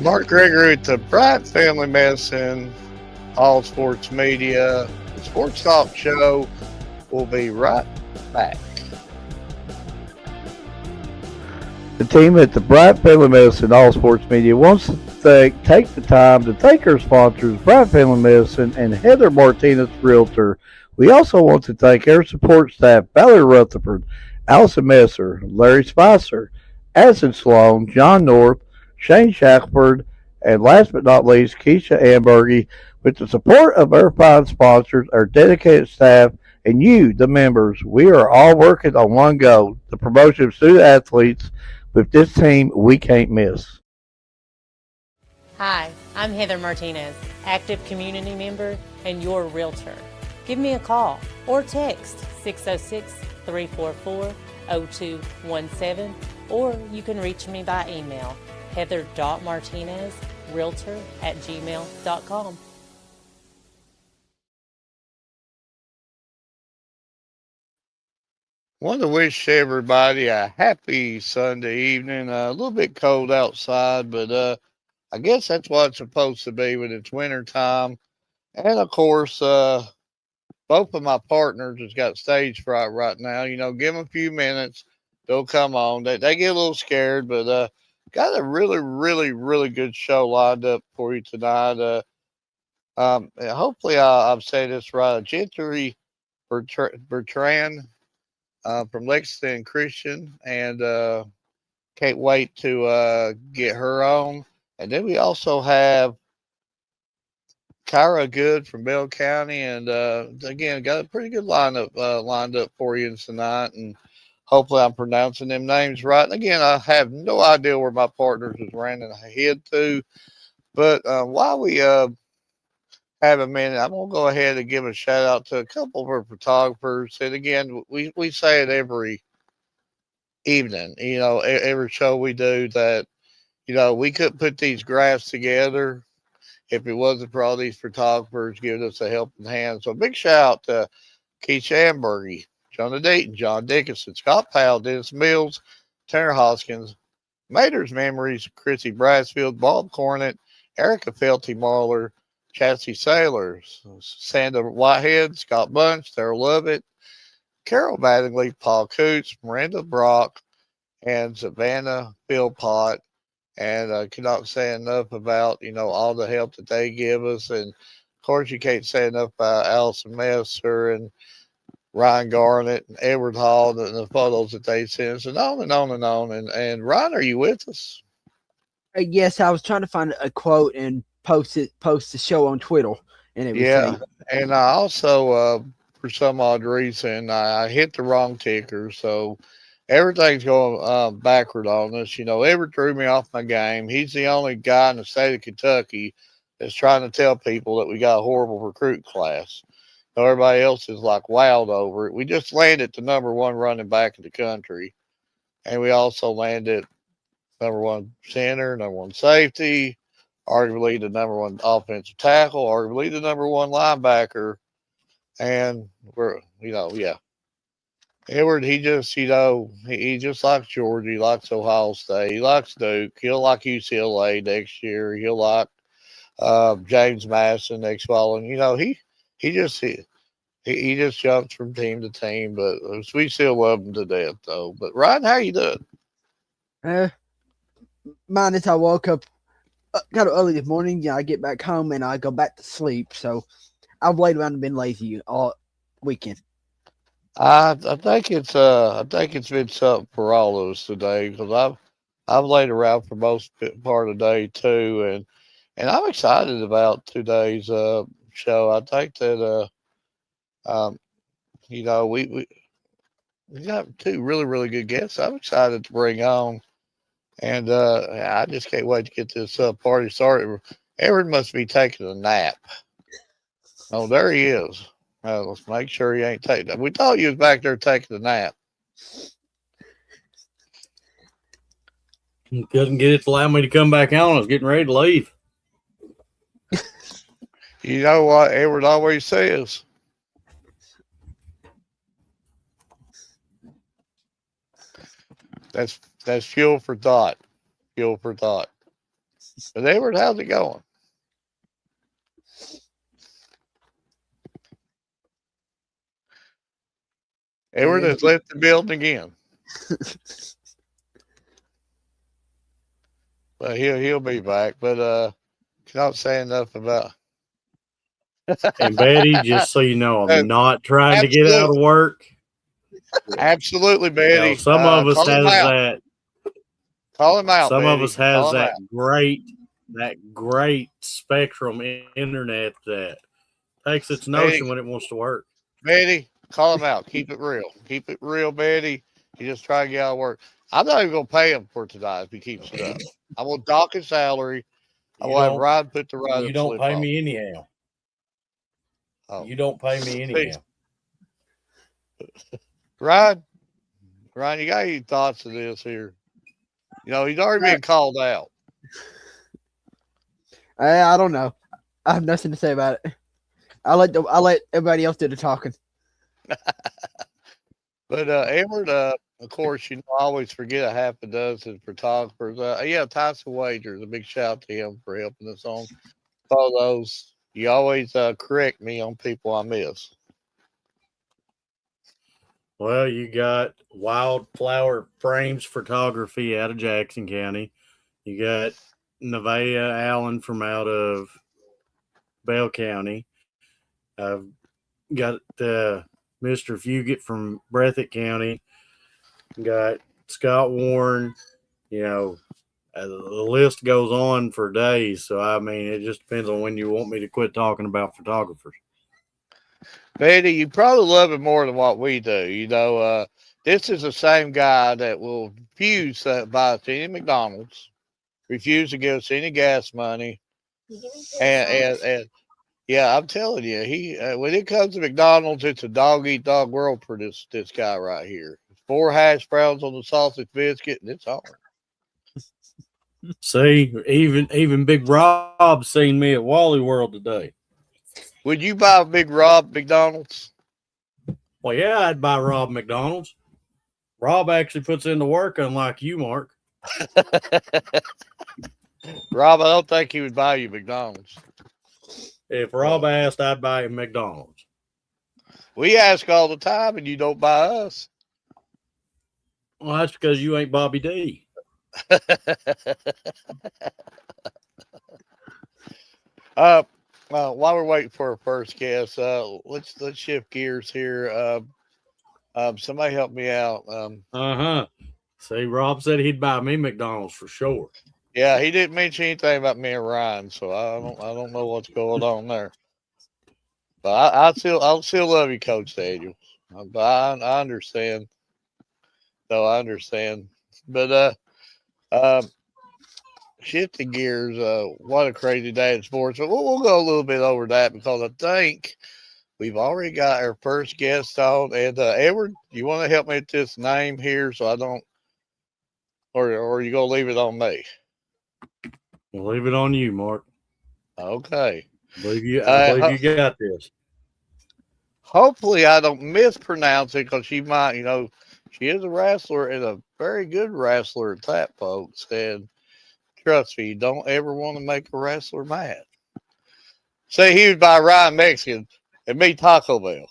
Mark Gregory with the Bryant Family Medicine, All Sports Media, the Sports Talk Show. We'll be right back. The team at the Bryant Family Medicine All Sports Media wants to take the time to thank our sponsors, Bryant Family Medicine and Heather Martinez Realtor. We also want to thank our support staff, Valerie Rutherford, Allison Messer, Larry Spicer, Addison Sloan, John North, Shane Shackford, and last but not least, Keisha Ambergy. With the support of our fine sponsors, our dedicated staff, and you, the members, we are all working on one goal, the promotion of student athletes. With this team, we can't miss. Hi, I'm Heather Martinez, active community member and your realtor. Give me a call or text 606-344-0217, or you can reach me by email, heather.martinezrealtor@gmail.com. Want to wish everybody a happy Sunday evening. A little bit cold outside, but I guess that's what it's supposed to be when it's winter time. And of course, both of my partners has got stage fright right now. Give them a few minutes, they'll come on. They get a little scared, but got a really, really, really good show lined up for you tonight. Hopefully, I've said this right. Gentry Bertrand from Lexington Christian, and can't wait to get her on. And then we also have Kyra Good from Bell County, and again, got a pretty good lineup lined up for you tonight. And hopefully, I'm pronouncing them names right. And again, I have no idea where my partners is running ahead to. But while we have a minute, I'm gonna go ahead and give a shout out to a couple of our photographers. And again, we say it every evening. Every show we do that. We couldn't put these graphs together if it wasn't for all these photographers giving us a helping hand. So big shout out to Keisha Ambergy, Jonah Deaton, John Dickinson, Scott Powell, Dennis Mills, Tanner Hoskins, Mater's Memories, Chrissy Brassfield, Bob Cornett, Erica Felty Marler, Chassie Sailors, Sandra Whitehead, Scott Bunch, Sarah Lovett, Carol Mattingly, Paul Coots, Miranda Brock, and Savannah Philpott. And I cannot say enough about, all the help that they give us. And of course, you can't say enough about Allison Messer and Ryan Garnett and Edward Hall and the photos that they send us, and on and on and on. And Ryan, are you with us? Yes, I was trying to find a quote and post the show on Twitter, and it was Yeah. And I also, for some odd reason, I hit the wrong ticker. So everything's going backward on us. Everett threw me off my game. He's the only guy in the state of Kentucky that's trying to tell people that we got a horrible recruit class. Everybody else is like wild over it. We just landed the number one running back in the country. And we also landed number one center, number one safety, arguably the number one offensive tackle, arguably the number one linebacker. And yeah. Edward, he just, he just likes Georgia. He likes Ohio State. He likes Duke. He'll like UCLA next year. He'll like James Madison next fall. And, he just he just jumps from team to team. But we still love him to death, though. But, Ryan, how you doing? Mine is I woke up kind of early this morning. I get back home and I go back to sleep. So I've laid around and been lazy all weekend. I think it's been something for all of us today because I've laid around for most part of the day too, and I'm excited about today's show. I think that um, we got two really really good guests. I'm excited to bring on, and I just can't wait to get this party started. Everyone must be taking a nap. Oh, there he is. Let's make sure he ain't taking. We thought you was back there taking a nap. Couldn't get it to allow me to come back on. I was getting ready to leave. You know what Edward always says? That's fuel for thought. Fuel for thought. But Edward, how's it going? Edward has left the building again. But he'll be back. But not saying enough about. And Betty, just so you know, I'm not trying to get out of work. Absolutely, Betty. You know, some of us has that. Call him out. Some Betty. of us has that great spectrum internet that takes its notion when it wants to work. Betty, call him out. Keep it real. Keep it real, Betty. You just try to get out of work. I'm not even gonna pay him for tonight if he keeps it up. I will dock his salary. I will have Rod put the ride. You don't pay me anyhow. Oh. You don't pay me anyhow. Rod, you got any thoughts of this here? You know, he's already been called out. I don't know. I have nothing to say about it. I let everybody else do the talking. But Edward, of course, you know, I always forget a half a dozen photographers. Tyson Wagers, a big shout out to him for helping us on photos. You always correct me on people I miss. Well, you got Wildflower Frames Photography out of Jackson County. You got Nevaeh Allen from out of Bell County. I've got Mr. Fugit from Breathitt County. Got Scott Warren. You know, the list goes on for days. So, I mean, it just depends on when you want me to quit talking about photographers. Betty, you probably love it more than what we do. You know, this is the same guy that will refuse to buy us any McDonald's, refuse to give us any gas money. And yeah, I'm telling you, he when it comes to McDonald's, it's a dog eat dog world for this guy right here. 4 hash browns on the sausage biscuit, and it's on. See, even Big Rob seen me at Wally World today. Would you buy Big Rob McDonald's? Well, yeah, I'd buy Rob McDonald's. Rob actually puts in the work, unlike you, Mark. Rob, I don't think he would buy you McDonald's. If Rob asked, I'd buy him McDonald's. We ask all the time, and you don't buy us. Well, that's because you ain't Bobby D. While we're waiting for our first guest, let's shift gears here. Somebody help me out. See, Rob said he'd buy me McDonald's for sure. Yeah, he didn't mention anything about me and Ryan, so I don't know what's going on there. But I'll still love you, Coach Daniel. But I understand. So I understand. But shifting gears, what a crazy day in sports. But we'll go a little bit over that because I think we've already got our first guest on. And Edward, you want to help me with this name here so I don't, or are you gonna leave it on me? We'll leave it on you, Mark. Okay. I believe you got this. Hopefully I don't mispronounce it because she might, you know, she is a wrestler and a very good wrestler at that, folks. And trust me, you don't ever want to make a wrestler mad. Say he was by Ryan Mexican and me Taco Bell.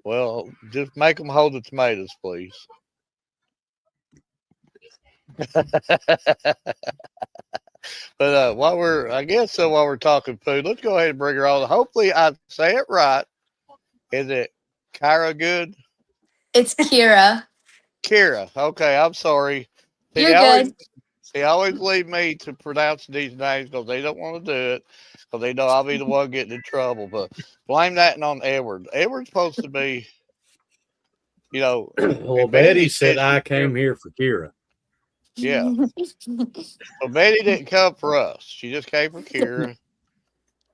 Well, just make them hold the tomatoes, please. But while we're talking food, let's go ahead and bring her on. Hopefully I say it right. Is it Kyra Good? It's Kira. Kira. Okay, I'm sorry. You're good. They always leave me to pronounce these names because they don't want to do it because they know I'll be the one getting in trouble. But blame that on Edward. Edward's supposed to be, you know. Well, Betty said I came here for Kira. Yeah. So Betty didn't come for us. She just came for Kira.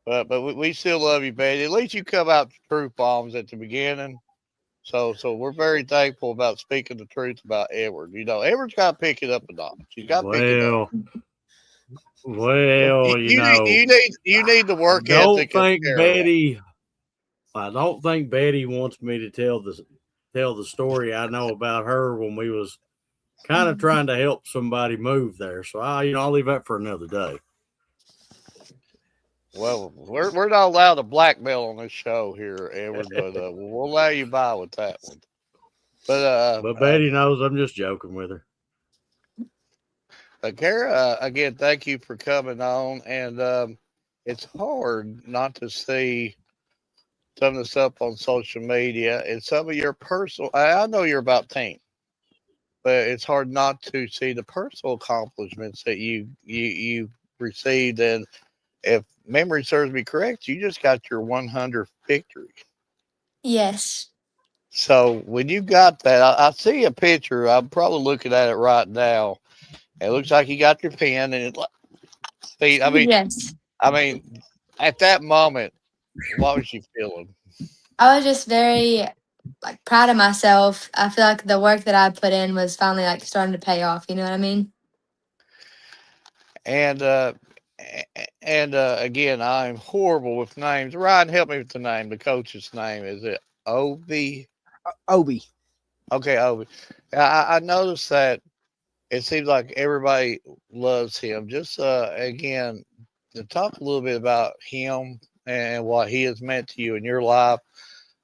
But we still love you, Betty. At least you come out to truth bombs at the beginning. So we're very thankful about speaking the truth about Edward. You know, Edward's got to pick it up a notch. He's got to pick it up. Well, you need the work ethic. I don't think Betty wants me to tell the story I know about her when we was kind of trying to help somebody move there. So I'll leave that for another day. Well, we're not allowed to blackmail on this show here, Edward, but we'll allow you by with that one. But Betty knows I'm just joking with her. Kara, again, thank you for coming on, and it's hard not to see some of the stuff on social media and some of your personal. I know you're about team, but it's hard not to see the personal accomplishments that you received. And if memory serves me correct, you just got your 100th victory. Yes. So when you got that, I see a picture. I'm probably looking at it right now. It looks like you got your pen, and see, Yes. I mean, at that moment, what was you feeling? I was just very proud of myself. I feel like the work that I put in was finally starting to pay off. You know what I mean? And again, I'm horrible with names. Ryan, help me with the name. The coach's name, is it Obi? Obi. Okay, Obi. I noticed that it seems like everybody loves him. Just again, to talk a little bit about him and what he has meant to you in your life,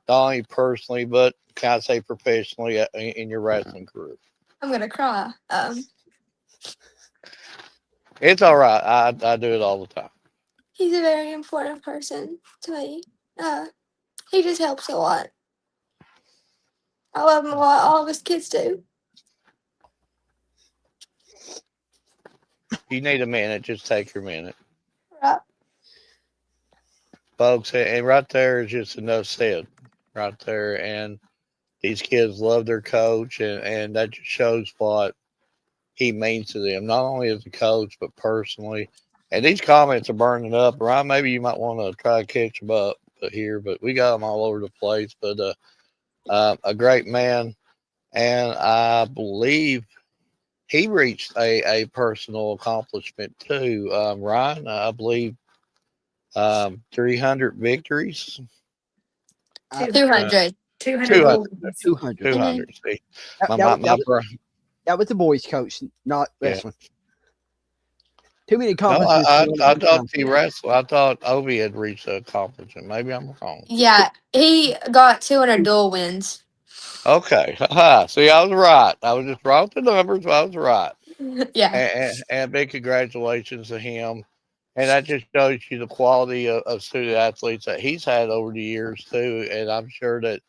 not only personally, but can I say professionally in your wrestling career. I'm gonna cry. It's all right. I do it all the time. He's a very important person to me. He just helps a lot. I love him a lot. All of his kids do. You need a minute. Just take your minute. Right. Folks, and right there is just enough said right there. And these kids love their coach, and that just shows what he means to them, not only as a coach, but personally. And these comments are burning up. Ryan, maybe you might want to try to catch them up here, but we got them all over the place. But a great man, and I believe he reached a personal accomplishment too. Ryan, I believe 300 victories. 200. 200. 200. 200. See, That was the boys' coach, not Yeah. wrestling. Too many no, accomplishments. I thought he wrestled. I thought Obi had reached the accomplishment. Maybe I'm wrong. Yeah, he got 200 dual wins. Okay. Haha. See, I was right. I was just wrong with the numbers, but I was right. Yeah. And big congratulations to him. And that just shows you the quality of student athletes that he's had over the years too. And I'm sure that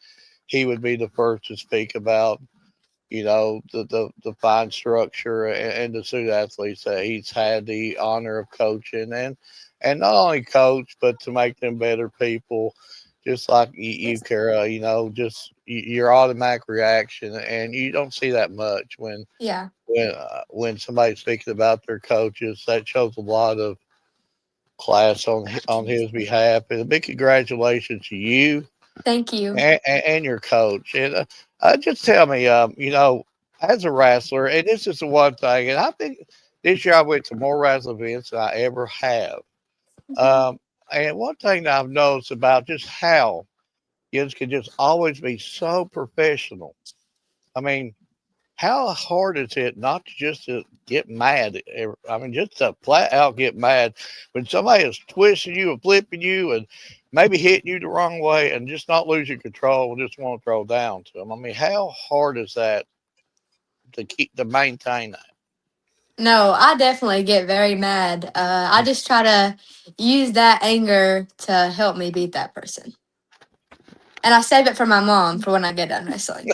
he would be the first to speak about, the fine structure and the student athletes that he's had the honor of coaching and not only coach, but to make them better people, just like you Kara, just your automatic reaction. And you don't see that much Yeah. when somebody's speaking about their coaches. That shows a lot of class on his behalf. And a big congratulations to you Thank you. and your coach. And just tell me, as a wrestler, and this is the one thing, and I think this year I went to more wrestling events than I ever have. Um, and one thing that I've noticed about just how kids can just always be so professional. I mean, how hard is it not to just to get mad? I mean, just to flat out get mad when somebody is twisting you and flipping you and maybe hitting you the wrong way and just not losing control and just want to throw down to them. I mean, how hard is that to maintain that? No, I definitely get very mad. I just try to use that anger to help me beat that person. And I save it for my mom for when I get done wrestling.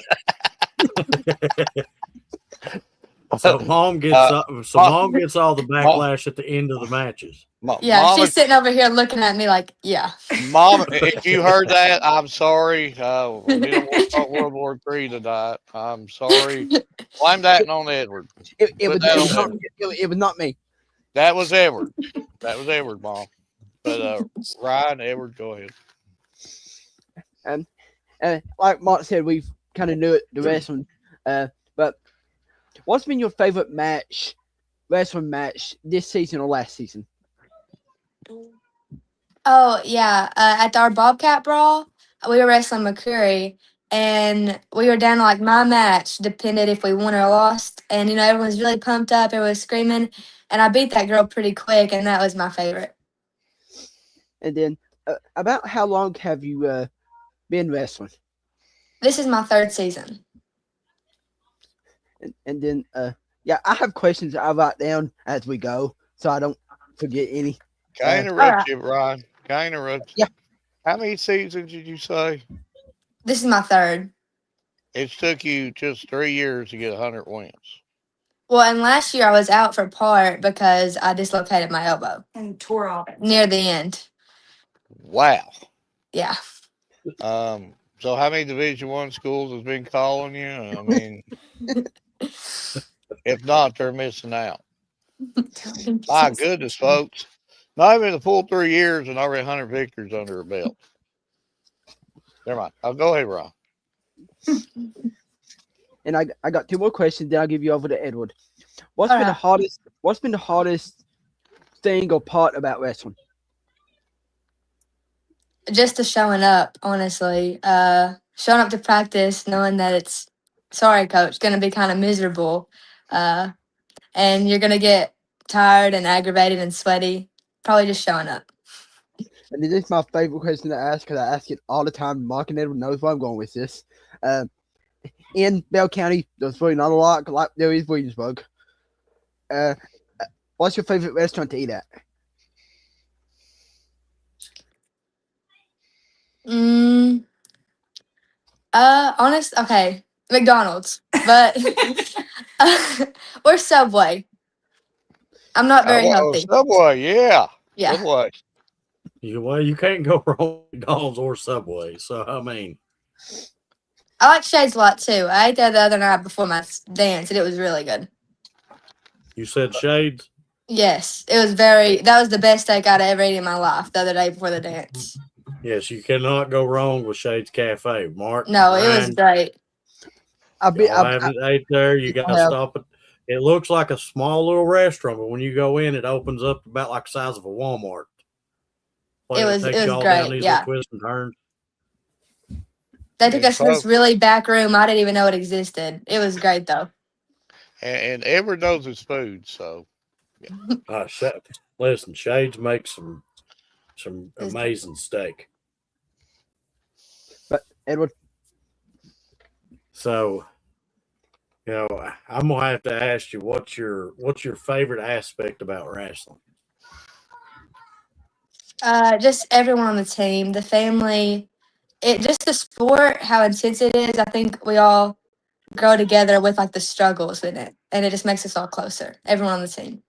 So mom gets mom gets all the backlash at the end of the matches. Yeah, Mama, she's sitting over here looking at me like, yeah. Mom, if you heard that, I'm sorry. We don't want to start World War III tonight. I'm sorry. Blame that on Edward. It was not me. That was Edward. That was Edward, Mom. But Ryan, Edward, go ahead. And like Mark said, we've kind of knew it, the wrestling. But what's been your favorite wrestling match this season or last season? Oh, yeah. At our Bobcat Brawl, we were wrestling McCurry, and we were down to like my match depended if we won or lost. And everyone was really pumped up, everyone was screaming, and I beat that girl pretty quick, and that was my favorite. And then, about how long have you been wrestling? This is my 3rd season. And then, yeah, I have questions I write down as we go, so I don't forget any. Can I All interrupt right. you, Brian? Can I interrupt you? Yeah. How many seasons did you say? This is my 3rd. It took you just 3 years to get 100 wins. Well, and last year I was out for part because I dislocated my elbow And tore off near the end. Wow. Yeah. So how many Division One schools has been calling you? I mean, if not, they're missing out. My goodness, folks. Not even the full 3 years and already 100 victories under her belt. Never mind. I'll go ahead, Ron. And I got 2 more questions. Then I'll give you over to Edward. What's All been the right. hardest? What's been the hardest thing or part about wrestling? Just to showing up, honestly. Showing up to practice, knowing that it's, sorry, coach, going to be kind of miserable. And you're going to get tired and aggravated and sweaty. Probably just showing up. And this is my favorite question to ask because I ask it all the time. Mark and Edward knows where I'm going with this. In Bell County, there's really not a lot like there is Williamsburg. What's your favorite restaurant to eat at? Okay, McDonald's, but or Subway. I'm not very healthy. Subway, yeah. Yeah. Subway. You can't go wrong with McDonald's or Subway. So I mean, I like Shades a lot too. I ate that the other night before my dance, and it was really good. you said Shades. Yes, it was that was the best steak I'd ever eaten in my life the other day before the dance. Yes, you cannot go wrong with Shades Cafe, Mark. No, it was Ryan, great. y'all haven't ate there. You got to have. stop it. It looks like a small little restaurant, but when you go in, it opens up about like the size of a Walmart. It was takes you all great, down these yeah. little twists and turns. They took And us to this folks- really back room. I didn't even know it existed. It was great though. And Edward knows his food, so Listen, Shades makes some It's- amazing steak. But Edward, So, I'm gonna have to ask you what's your favorite aspect about wrestling? Just everyone on the team, the family, just the sport, how intense it is. I think we all grow together with like the struggles in it, and it just makes us all closer. Everyone on the team.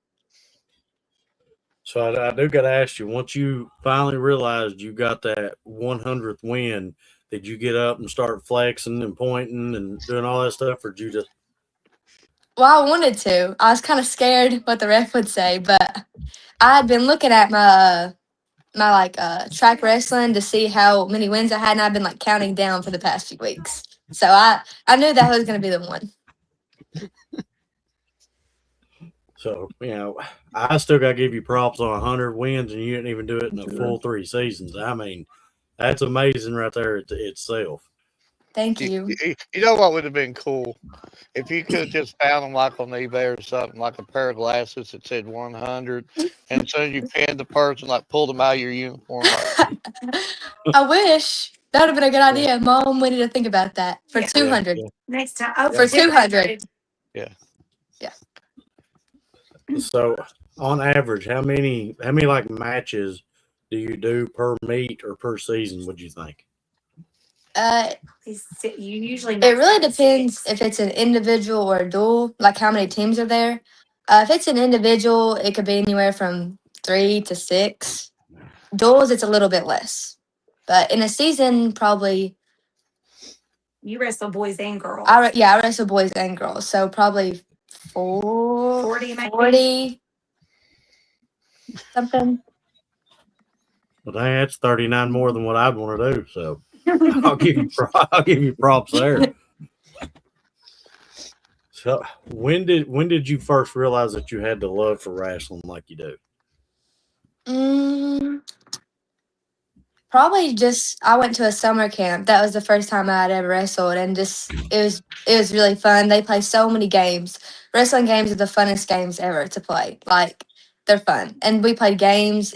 So I do got to ask you. Once you finally realized you got that 100th win, did you get up and start flexing and pointing and doing all that stuff, or did you just? Well, I wanted to. I was kind of scared what the ref would say, but I had been looking at my track wrestling to see how many wins I had, and I've been like counting down for the past few weeks. So I knew that was going to be the one. So I still got to give you props on 100 wins, and you didn't even do it in a full 3 seasons. I mean, that's amazing right there itself. Thank you. you know what would have been cool? If you could just found them like on eBay or something, like a pair of glasses that said 100, and as soon as you pinned the person, like pulled them out of your uniform. Like, I wish. That would have been a good idea. Mom, we need to think about that for Yeah. 200. next time. Oh, For 200. So on average, how many like matches do you do per meet or per season? Would you think? You usually. It really depends if it's an individual or a duel, like how many teams are there. If it's an individual, it could be anywhere from 3 to 6. Duels, it's a little bit less. But in a season, probably. You wrestle boys and girls. I wrestle boys and girls, so probably 40 maybe? something. Well, dang, that's 39 more than what I'd want to do. So I'll give you props there. So when did you first realize that you had the love for wrestling like you do? Probably just I went to a summer camp. That was the first time I had ever wrestled, and just it was really fun. They play so many games. Wrestling games are the funnest games ever to play. Like they're fun, and we played games.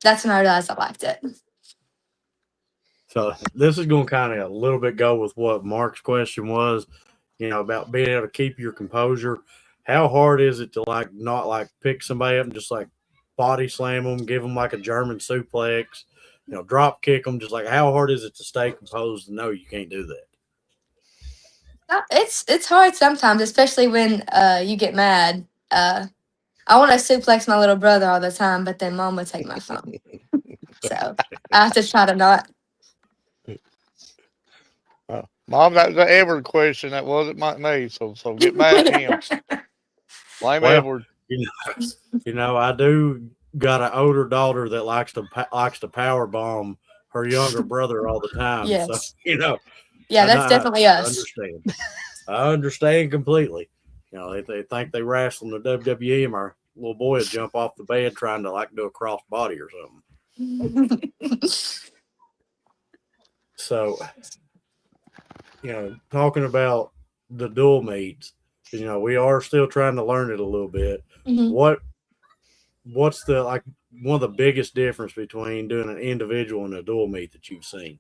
That's when I realized I liked it. So this is going to kind of a little bit go with what Mark's question was, about being able to keep your composure. How hard is it to not pick somebody up and just body slam them, give them like a German suplex, drop kick them? Just how hard is it to stay composed and know you can't do that? It's hard sometimes, especially when you get mad. I want to suplex my little brother all the time, but then Mom would take my phone. So I have to try to not. Mom, that was an Edward question. That wasn't me. So get mad at him. Blame Well, Edward. I do got an older daughter that likes to power bomb her younger brother all the time. Yes. So Yeah, that's definitely us. I understand completely. They think they wrestle in the WWE, and my little boy would jump off the bed trying to do a cross body or something. So, talking about the dual meets, we are still trying to learn it a little bit. Mhm. What's the one of the biggest difference between doing an individual and a dual meet that you've seen?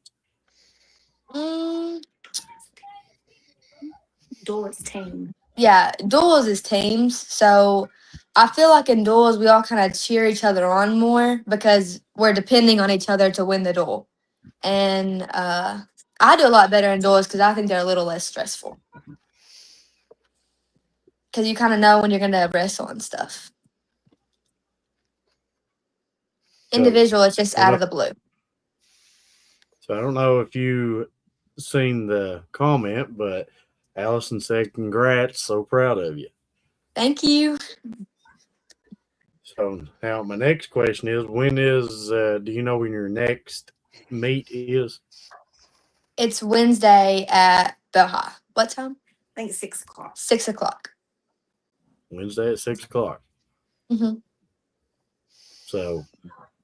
Duel's team. Yeah, duels is teams. So I feel like in duels we all kind of cheer each other on more because we're depending on each other to win the duel. And I do a lot better in duels because I think they're a little less stressful. Because you kind of know when you're going to wrestle and stuff. Individual, it's just out of the blue. So I don't know if you seen the comment, but Allison said, "Congrats, so proud of you." Thank you. So now my next question is, do you know when your next meet is? It's Wednesday at Belha. What time? I think 6 o'clock. 6 o'clock. Wednesday at 6 o'clock. Mm-hmm. So,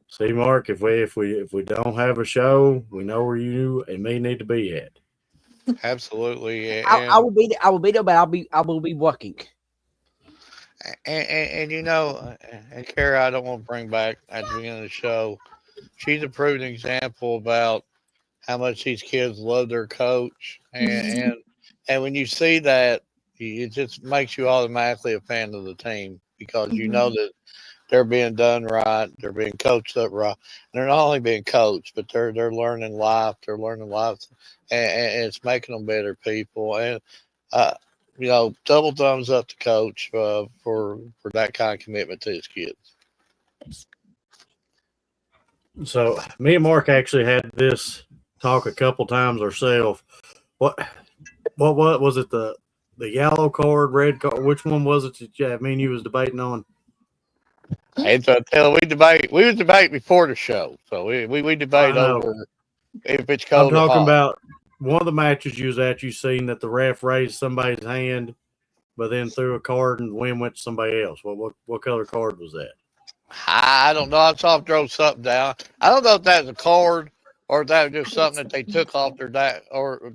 see, Mark, if we don't have a show, we know where you and me need to be at. Absolutely. I will be there. I will be there, but I will be working. And and Kara, I don't want to bring back at the beginning of the show. She's a proven example about how much these kids love their coach, and when you see that, it just makes you automatically a fan of the team because you know that they're being done right, they're being coached up right. And they're not only being coached, but they're learning life. They're learning life, and it's making them better people. And double thumbs up to coach for that kind of commitment to his kids. So me and Mark actually had this talk a couple times ourselves. What was it? The yellow card, red card? Which one was it that me and you was debating on? And so we was debating before the show, so we debate over if it's cold. I'm talking or hot. about one of the matches you was at. You seen that the ref raised somebody's hand, but then threw a card and the wind went to somebody else. What color card was that? I don't know. I saw him throw something down. I don't know if that was a card or if that was just something that they took off their or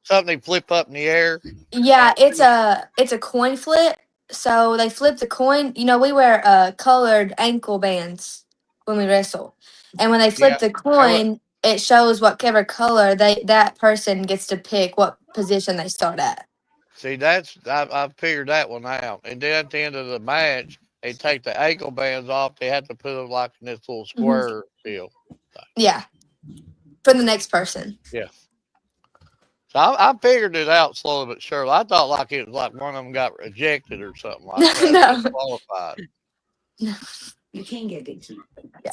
something they flip up in the air. Yeah, it's a coin flip. So they flip the coin. We wear colored ankle bands when we wrestle, and when they flip the coin, it shows whatever color that person gets to pick what position they start at. See, I figured that one out. And then at the end of the match, they take the ankle bands off. They have to put them like in this little square deal. Yeah, for the next person. Yeah. So I figured it out slowly but surely. I thought like it was like one of them got ejected or something like that. No. Qualified. No. You can get ejected. Yeah.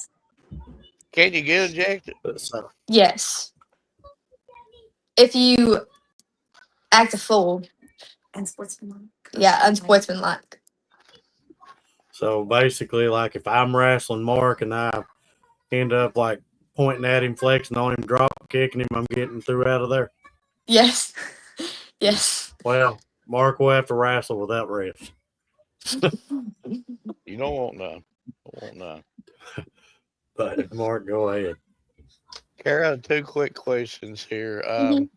Can you get ejected? Yes. If you act a fool. Unsportsmanlike. Yeah, unsportsmanlike. So basically, if I'm wrestling Mark and I end up pointing at him, flexing on him, drop kicking him, I'm getting through out of there. Yes. Yes. Well, Mark will have to wrestle without refs. You don't want none. But Mark, go ahead. Kara, two quick questions here. Mhm.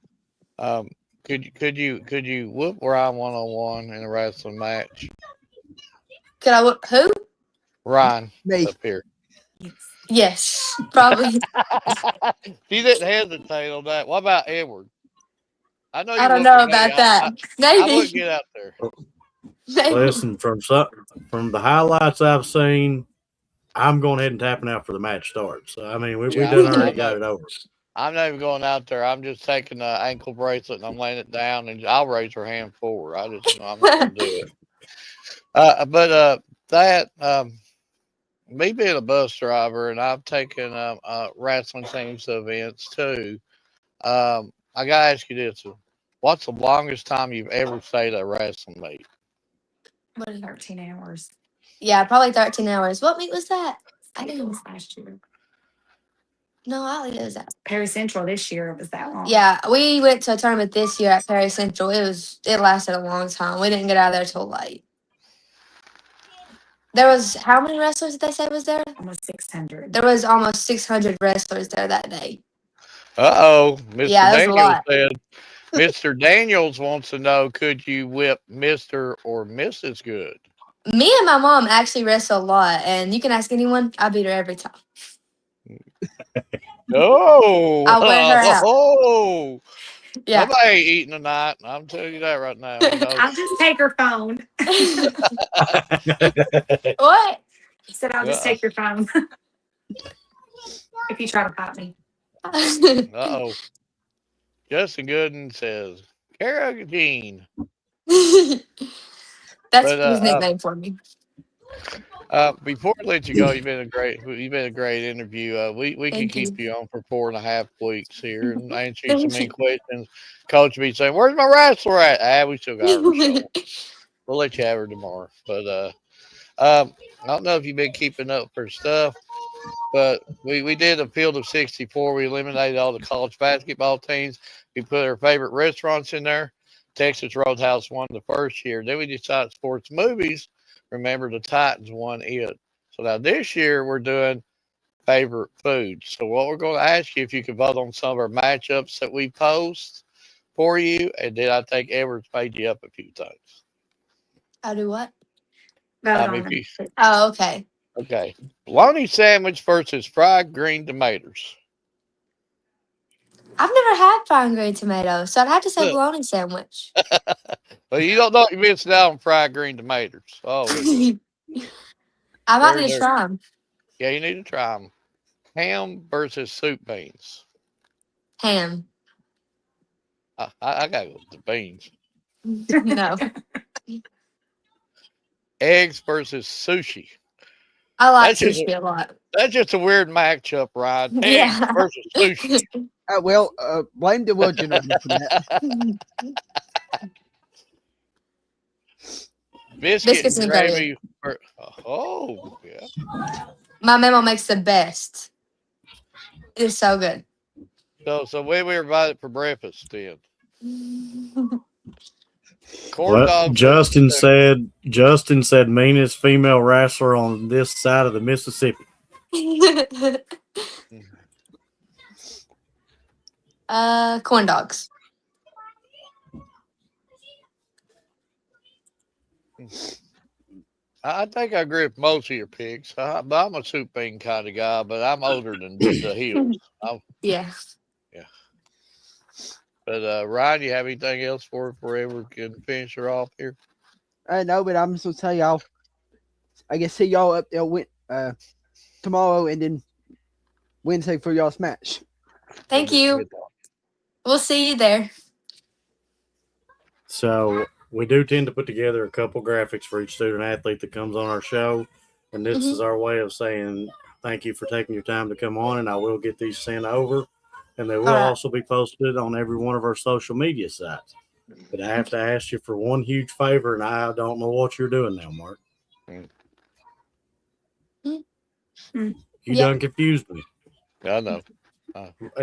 Um, could you whoop Ryan 1-on-1 in a wrestling match? Could I? Who? Ryan Me. up here. Yes. Yes, probably. She didn't hesitate on that. What about Edward? I know I you don't whooping know me. about that. I wouldn't Maybe. get out there. Maybe. Listen, from the highlights I've seen, I'm going ahead and tapping out for the match starts. So, I mean, we Yeah, done already I'm not. got it over. I'm not even going out there. I'm just taking the ankle bracelet and I'm laying it down, and I'll raise her hand forward. I just, I'm not going to do it. But that me being a bus driver, and I've taken wrestling teams to events too. I got to ask you this: what's the longest time you've ever stayed at a wrestling meet? What is- 13 hours. yeah, probably 13 hours. What meet was that? I It didn't. was last year. No, I think it was that. Perry Central this year it was that long. Yeah, we went to a tournament this year at Perry Central. It lasted a long time. We didn't get out of there till late. There was how many wrestlers did they say was there? Almost 600. There was almost 600 wrestlers there that day. Mr. Yeah, that was a Daniels lot. said. Mr. Daniels wants to know: could you whip Mr. or Mrs. Good? Me and my mom actually wrestle a lot, and you can ask anyone. I beat her every time. Oh, I wear her out. oh, Yeah. somebody ain't eating tonight. I'm telling you that right now. We know. I'll just take her phone. What? He said, I'll just Uh take your phone if you try to fight me. oh. Justin Gooden says Carrageen. That's But his nickname for me. before I let you go, you've been a great interview. We can Thank keep you. you on for 4.5 weeks here and answer you some Thank mean you. questions. Coach be saying, "Where's my wrestler at?" We still got her show. We'll let you have her tomorrow. But I don't know if you've been keeping up for stuff, but we did a field of 64. We eliminated all the college basketball teams. We put our favorite restaurants in there. Texas Roadhouse won the first year. Then we decided sports movies. Remember, the Titans won it. So now this year we're doing favorite foods. So what we're going to ask you if you could vote on some of our matchups that we post for you, and then I think Edwards made you up a few times. I'll do what? Vote If on you it. Oh, okay. okay, bologna sandwich versus fried green tomatoes. I've never had fried green tomatoes, so I'd have to say Look, bologna sandwich. well, you don't know what you're missing out on fried green tomatoes. Oh, I might they're need to there. try them. Yeah, you need to try them. Ham versus soup beans. Ham. I gotta go with the beans. No. Eggs versus sushi. I like That's just sushi a lot. that's just a weird matchup, Ryan. Eggs Yeah. versus sushi. Blame the world generator for that. Biscuit Biscuits and and gravy. gravy. Oh, yeah. My mama makes the best. It's so good. So where we were invited for breakfast then? Corn Well, dogs versus Justin said meanest female wrestler on this side of the Mississippi. Corn dogs. I think I agree with most of your picks. But I'm a soup bean kind of guy, but I'm older than the hills. Yeah. Yeah. But Ryan, you have anything else for forever? Can finish her off here? I know, but I'm just gonna tell y'all. I guess see y'all up there tomorrow and then Wednesday for y'all's match. Thank you. We'll see you there. So we do tend to put together a couple graphics for each student athlete that comes on our show. And this Mhm. is our way of saying thank you for taking your time to come on. And I will get these sent over. And they will All right. also be posted on every one of our social media sites. But I have to ask you for one huge favor, and I don't know what you're doing now, Mark. You Yeah. done confused me. I know.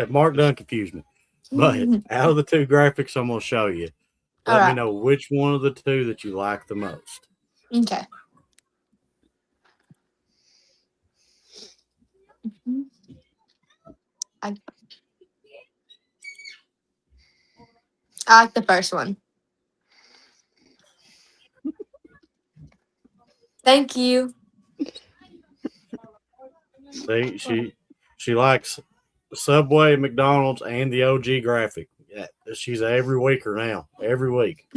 Mark done confused me. But out of the two graphics I'm going to show you, All let me right. know which one of the two that you like the most. Okay. I like the first one. Thank you. See, she likes Subway, McDonald's, and the OG graphic. Yeah, she's a every weeker now, every week.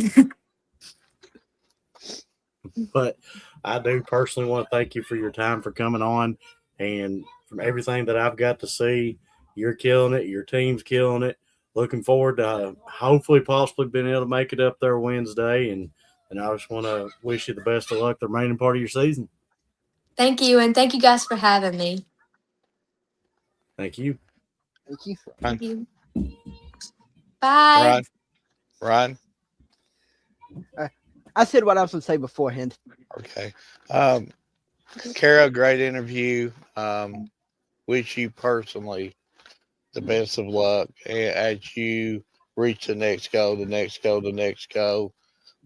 But I do personally want to thank you for your time for coming on, and from everything that I've got to see, you're killing it. Your team's killing it. Looking forward to hopefully possibly being able to make it up there Wednesday, and I just want to wish you the best of luck the remaining part of your season. Thank you, and thank you guys for having me. Thank you. Thank you. Thank you. Bye. Ryan. I said what I was going to say beforehand. Okay. Kara, great interview. Wish you personally the best of luck as you reach the next goal, the next goal, the next goal.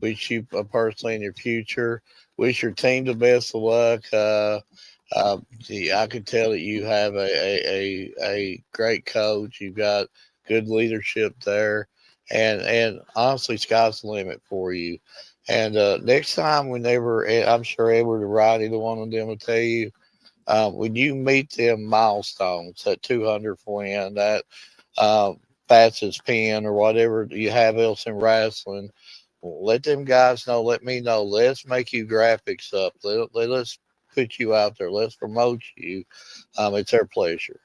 Wish you personally in your future. Wish your team the best of luck. I could tell that you have a great coach. You've got good leadership there, and honestly, sky's the limit for you. And next time, whenever I'm sure Edward or Rod, either one of them will tell you, when you meet them milestones, that 200 win, that fastest pin, or whatever you have else in wrestling, let them guys know. Let me know. Let's make you graphics up. Let's put you out there. Let's promote you. It's their pleasure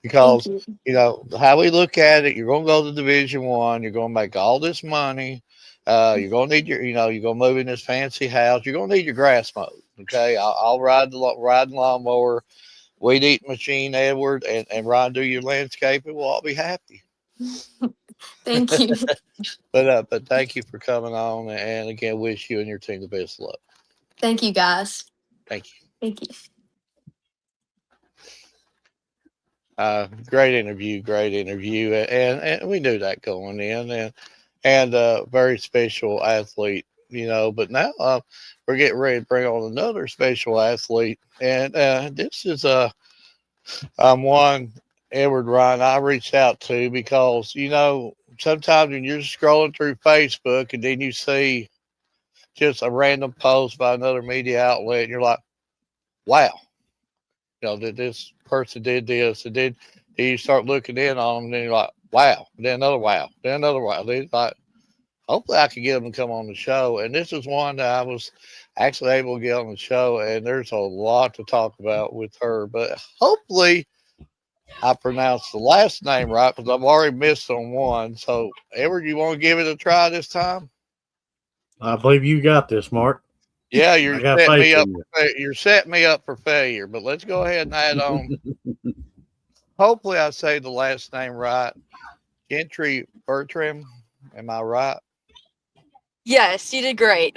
Thank because you. how we look at it. You're going to go to Division One. You're going to make all this money. You're going to need you're going to move in this fancy house. You're going to need your grass mowed. Okay, I'll ride the lawnmower, weed eating machine, Edward, and Ron do your landscaping. We'll all be happy. Thank you. But thank you for coming on, and again, wish you and your team the best of luck. Thank you guys. Thank you. Thank you. Great interview, and we knew that going in, and very special athlete, But now we're getting ready to bring on another special athlete, and this is one Edward Ryan I reached out to because sometimes when you're scrolling through Facebook and then you see just a random post by another media outlet, and you're like, wow, that this person did this, and then you start looking in on them, and then you're like, wow, then another wow, then another wow. Then like, hopefully I can get them to come on the show. And this is one that I was actually able to get on the show, and there's a lot to talk about with her. But hopefully I pronounced the last name right because I've already missed on one. So, Edward, you want to give it a try this time? I believe you got this, Mark. Yeah, I got faith in you. You're setting me up for failure. But let's go ahead and add on. Hopefully, I say the last name right. Gentry Bertram. Am I right? Yes, you did great.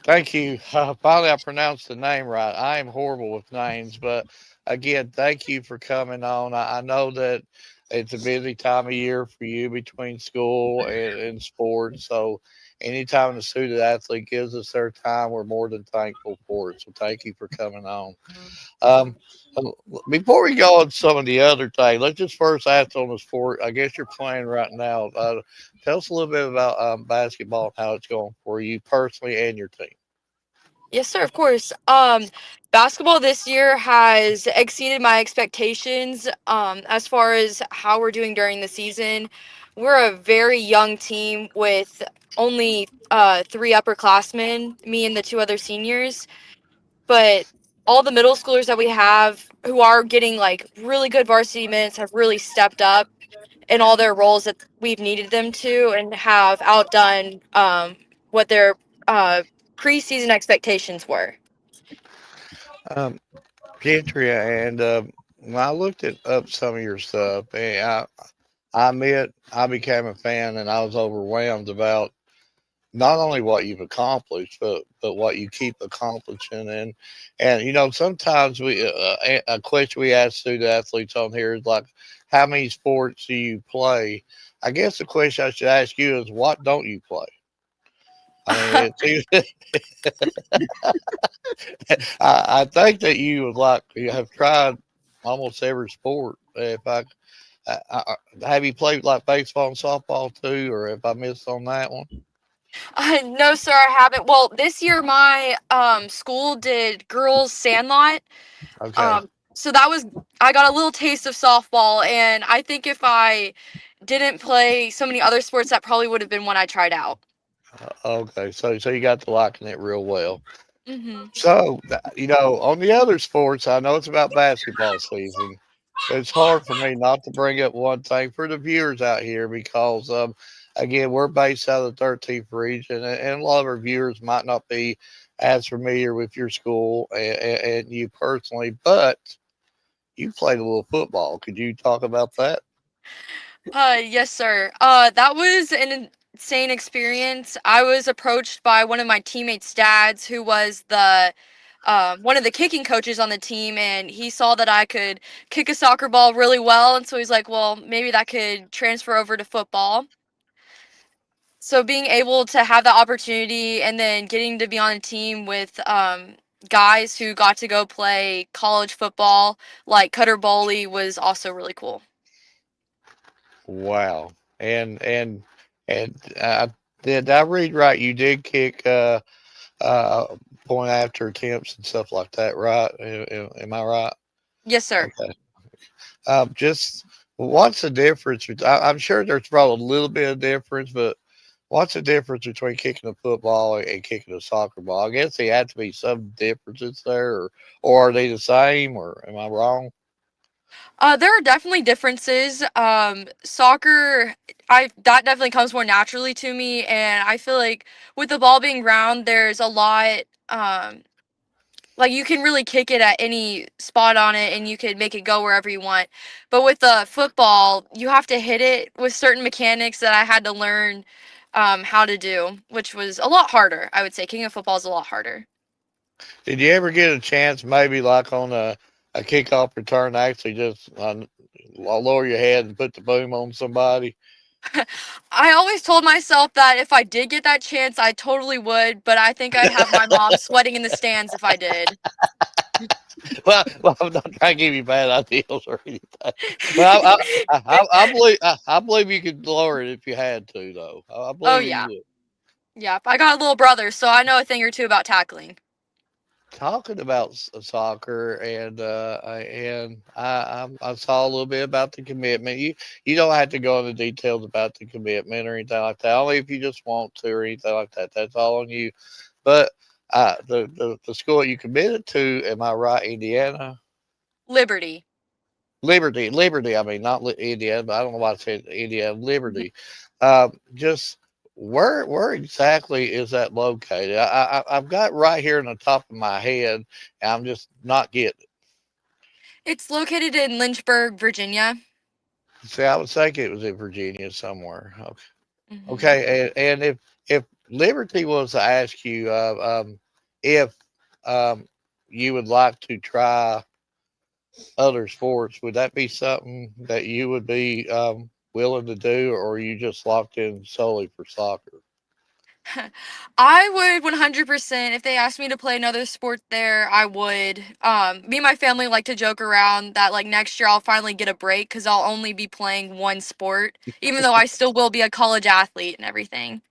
Thank you. Finally, I pronounced the name right. I am horrible with names, but again, thank you for coming on. I know that it's a busy time of year for you between school and sports. So, anytime a student athlete gives us their time, we're more than thankful for it. So, thank you for coming on. Um, Before we go on some of the other things, let's just first ask on the sport. I guess you're playing right now. Tell us a little bit about basketball and how it's going for you personally and your team. Yes, sir, of course. Basketball this year has exceeded my expectations as far as how we're doing during the season. We're a very young team with only three upperclassmen, me and the two other seniors. But all the middle schoolers that we have who are getting like really good varsity minutes have really stepped up in all their roles that we've needed them to and have outdone what their preseason expectations were. Um, Gentria, and when I looked up some of your stuff, and I admit I became a fan, and I was overwhelmed about not only what you've accomplished, but what you keep accomplishing. And sometimes a question we ask student athletes on here is like, how many sports do you play? I guess the question I should ask you is, what don't you play? I mean, I think that you have tried almost every sport. If I have you played like baseball and softball too, or have I missed on that one? No, sir, I haven't. Well, this year my school did girls sandlot. Okay. So that was I got a little taste of softball, and I think if I didn't play so many other sports, that probably would have been one I tried out. Okay. So you got to liking it real well. Mhm. So, on the other sports, I know it's about basketball season. It's hard for me not to bring up one thing for the viewers out here because, again, we're based out of the 13th region, and a lot of our viewers might not be as familiar with your school and you personally, but you played a little football. Could you talk about that? Yes, sir. That was an insane experience. I was approached by one of my teammates' dads, who was the one of the kicking coaches on the team, and he saw that I could kick a soccer ball really well, and so he's like, "Well, maybe that could transfer over to football." So being able to have the opportunity and then getting to be on a team with guys who got to go play college football, like Cutter Bowley, was also really cool. Wow. And did I read right? You did kick uh, point after attempts and stuff like that, right? Am I right? Yes, sir. Okay. Just what's the difference? I'm sure there's probably a little bit of difference, but what's the difference between kicking a football and kicking a soccer ball? I guess there had to be some differences there, or are they the same, or am I wrong? There are definitely differences. Soccer, I that definitely comes more naturally to me, and I feel like with the ball being round, there's a lot. Like you can really kick it at any spot on it, and you can make it go wherever you want. But with the football, you have to hit it with certain mechanics that I had to learn how to do, which was a lot harder. I would say kicking a football is a lot harder. Did you ever get a chance, maybe like on a kickoff return, to actually just lower your head and put the boom on somebody? I always told myself that if I did get that chance, I totally would, but I think I'd have my mom sweating in the stands if I did. Well, I'm not trying to give you bad ideals or anything. Well, I believe I believe you could lower it if you had to, though. I Oh believe you yeah. would. Yeah, I got a little brother, so I know a thing or two about tackling. Talking about soccer, and I saw a little bit about the commitment. You don't have to go into details about the commitment or anything like that. Only if you just want to or anything like that. That's all on you. But the school you committed to, am I right? Indiana. Liberty. Liberty. I mean, not Indiana, but I don't know why I said Indiana. Mhm. Liberty. Just where exactly is that located? I've got right here in the top of my head, and I'm just not getting it. It's located in Lynchburg, Virginia. See, I was thinking it was in Virginia somewhere. Okay, Hmm. okay, and if Liberty was to ask you if um, you would like to try other sports, would that be something that you would be willing to do, or are you just locked in solely for soccer? I would 100% if they asked me to play another sport there, I would. Me and my family like to joke around that like next year I'll finally get a break cuz I'll only be playing one sport, even though I still will be a college athlete and everything.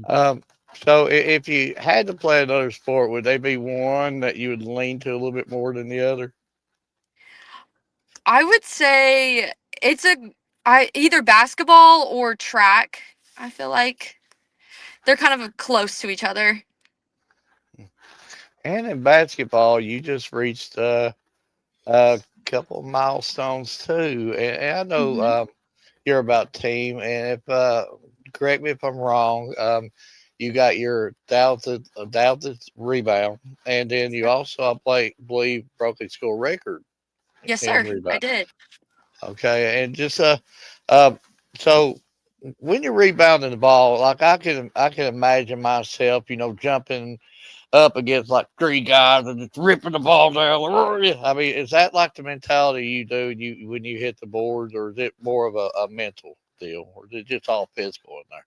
Um, so if you had to play another sport, would they be one that you would lean to a little bit more than the other? I would say it's a I either basketball or track. I feel like they're kind of close to each other. And in basketball, you just reached a couple of milestones too. And I know Hmm. you're about team, and if correct me if I'm wrong, you got your thousandth rebound, and then you also, believe, broke a school record Yes, in sir. I rebound. did. Okay, and just uh, so when you're rebounding the ball, like I can imagine myself, jumping up against like three guys and just ripping the ball down. I mean, is that like the mentality you do when you hit the boards, or is it more of a mental deal, or is it just all physical in there?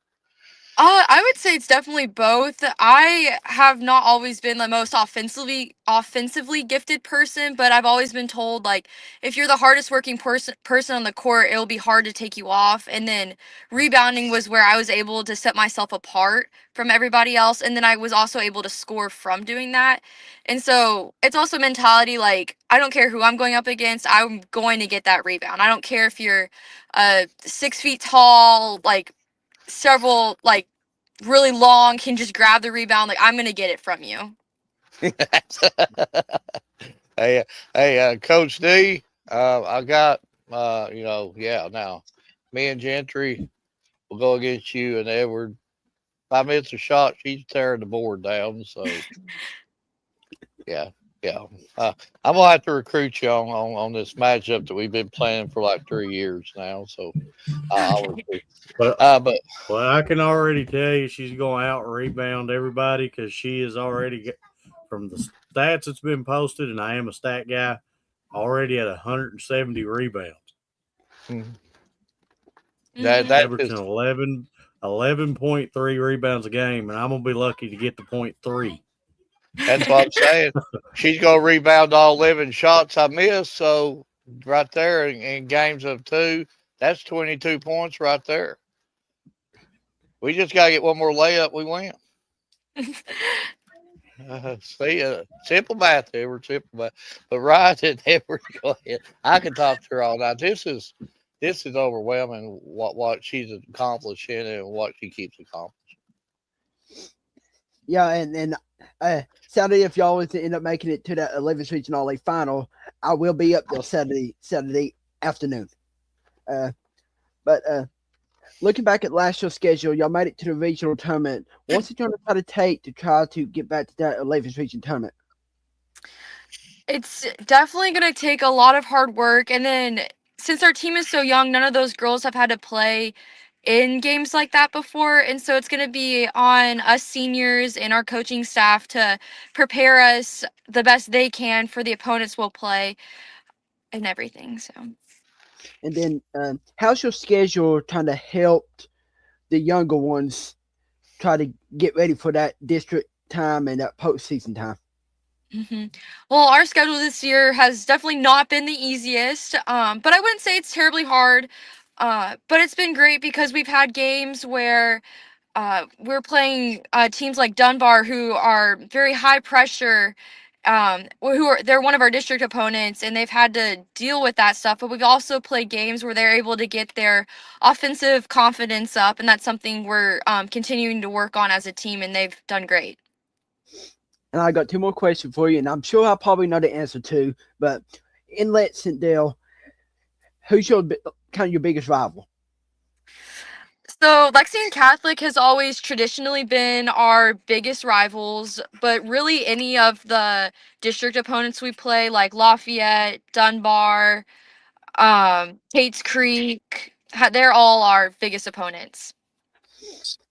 I would say it's definitely both. I have not always been the most offensively gifted person, but I've always been told like if you're the hardest working person on the court, it'll be hard to take you off. And then rebounding was where I was able to set myself apart from everybody else, and then I was also able to score from doing that. And so it's also mentality like I don't care who I'm going up against, I'm going to get that rebound. I don't care if you're 6 feet tall, like several like really long, can just grab the rebound. Like I'm gonna get it from you. Hey, hey, Coach D, I got, now me and Gentry will go against you and Edward. 5 minutes a shot, she's tearing the board down. So, yeah, yeah. I'm going to have to recruit you on this matchup that we've been planning for like 3 years now. So, I'll recruit. But But well, I can already tell you she's going to out rebound everybody because she is already from the stats that's been posted, and I am a stat guy, already at 170 rebounds. that, Mhm. that Averaging is, 11.3 rebounds a game, and I'm going to be lucky to get the 0.3. that's what I'm saying. She's going to rebound all 11 shots I missed. So, right there in games of two, that's 22 points right there. We just got to get one more layup. We win. See, simple math, Edward. Simple math. But right, and Edward, go ahead. I can talk to her all night. This is overwhelming. What she's accomplishing and what she keeps accomplishing. Yeah, and Saturday, if y'all was to end up making it to that 11th regional league final, I will be up there Saturday afternoon. But looking back at last year's schedule, y'all made it to the regional tournament. What's it going to try to take to try to get back to that 11th region tournament? It's definitely going to take a lot of hard work. And then since our team is so young, none of those girls have had to play in games like that before. And so it's going to be on us seniors and our coaching staff to prepare us the best they can for the opponents we'll play and everything. So. And then how's your schedule trying to help the younger ones try to get ready for that district time and that postseason time? Well, our schedule this year has definitely not been the easiest, but I wouldn't say it's terribly hard. But it's been great because we've had games where we're playing teams like Dunbar, who are very high pressure, they're one of our district opponents, and they've had to deal with that stuff. But we've also played games where they're able to get their offensive confidence up, and that's something we're continuing to work on as a team, and they've done great. And I got two more questions for you, and I'm sure I probably know the answer to, but in Lexington, who's your kind of your biggest rival? So Lexington Catholic has always traditionally been our biggest rivals, but really any of the district opponents we play, like Lafayette, Dunbar, Tate's Creek, they're all our biggest opponents.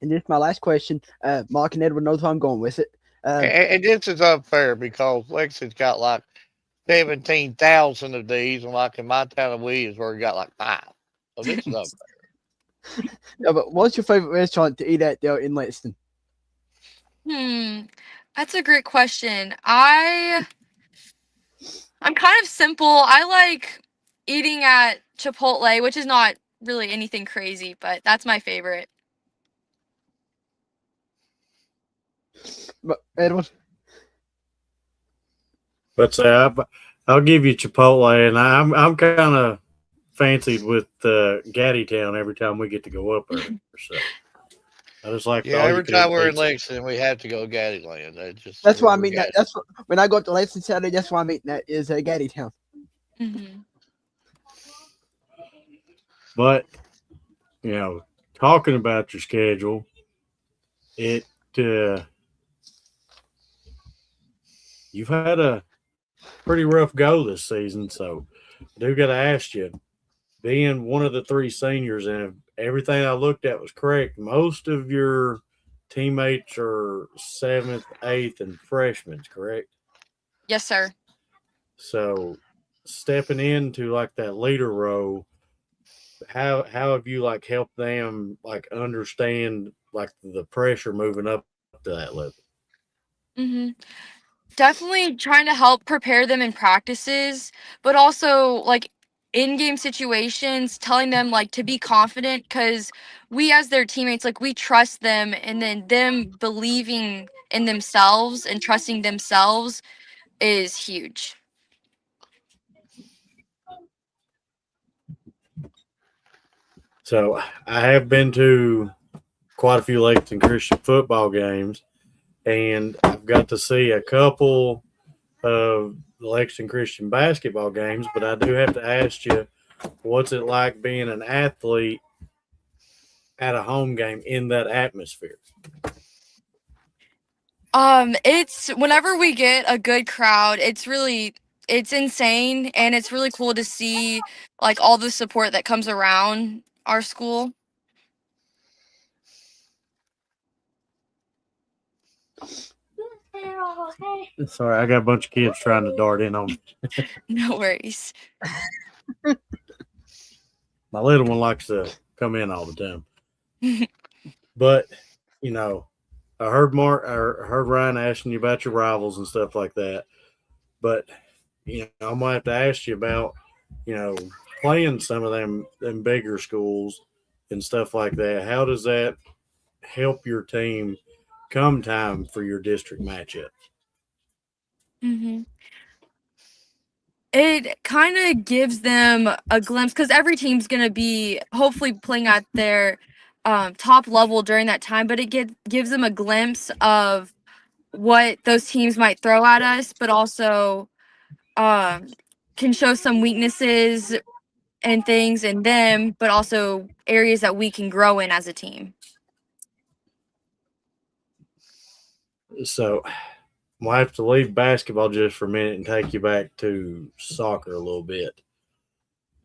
And this is my last question. Mark and Edward knows where I'm going with it. And this is unfair because Lexington's got like 17,000 of these, and like in my town of Williamsburg, got like 5. So this is unfair. Yeah, but what's your favorite restaurant to eat at there in Lexington? That's a great question. I'm kind of simple. I like eating at Chipotle, which is not really anything crazy, but that's my favorite. But Edward? But I'll give you Chipotle, and I'm kind of fancied with Gaddytown every time we get to go up there. So I just like Every time we're in pizza. Lexington, we have to go Gaddyland. That's why I mean that. That's when I go to Lexington Saturday. That's why I'm eating that is Gaddytown. But talking about your schedule, you've had a pretty rough go this season. So I do got to ask you, being one of the 3 seniors, and if everything I looked at was correct, most of your teammates are 7th, 8th, and freshmen, correct? Yes, sir. So stepping into like that leader role, how have you like helped them like understand like the pressure moving up to that level. Hmm. Definitely trying to help prepare them in practices, but also like in-game situations, telling them like to be confident because we as their teammates, like we trust them, and then them believing in themselves and trusting themselves is huge. So I have been to quite a few Lexington Christian football games, and I've got to see a couple of the Lexington Christian basketball games. But I do have to ask you, what's it like being an athlete at a home game in that atmosphere? It's whenever we get a good crowd, it's insane, and it's really cool to see like all the support that comes around our school. Sorry, I got a bunch of kids trying to dart in on me. No worries. My little one likes to come in all the time. But, you know, I heard Ryan asking you about your rivals and stuff like that. But, I'm gonna have to ask you about, you know, playing some of them bigger schools and stuff like that. How does that help your team come time for your district matchup? Hmm. It kind of gives them a glimpse because every team's going to be hopefully playing at their top level during that time, but gives them a glimpse of what those teams might throw at us, but also um, can show some weaknesses and things in them, but also areas that we can grow in as a team. So we'll have to leave basketball just for a minute and take you back to soccer a little bit.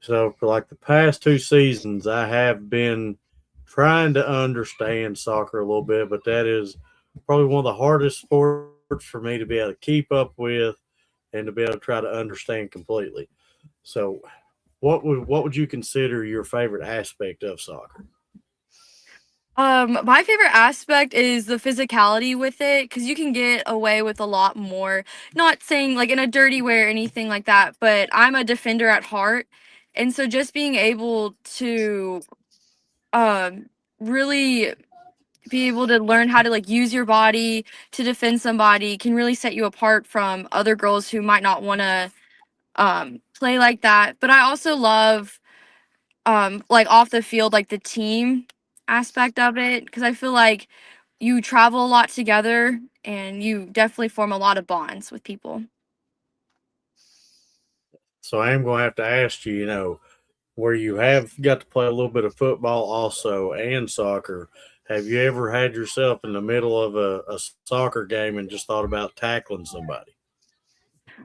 So for like the past 2 seasons, I have been trying to understand soccer a little bit, but that is probably one of the hardest sports for me to be able to keep up with and to be able to try to understand completely. So what would you consider your favorite aspect of soccer? My favorite aspect is the physicality with it because you can get away with a lot more. Not saying like in a dirty way or anything like that, but I'm a defender at heart. And so just being able to um really be able to learn how to like use your body to defend somebody can really set you apart from other girls who might not want to play like that. But I also love like off the field, like the team aspect of it, because I feel like you travel a lot together and you definitely form a lot of bonds with people. So I am going to have to ask you, where you have got to play a little bit of football also and soccer. Have you ever had yourself in the middle of a soccer game and just thought about tackling somebody?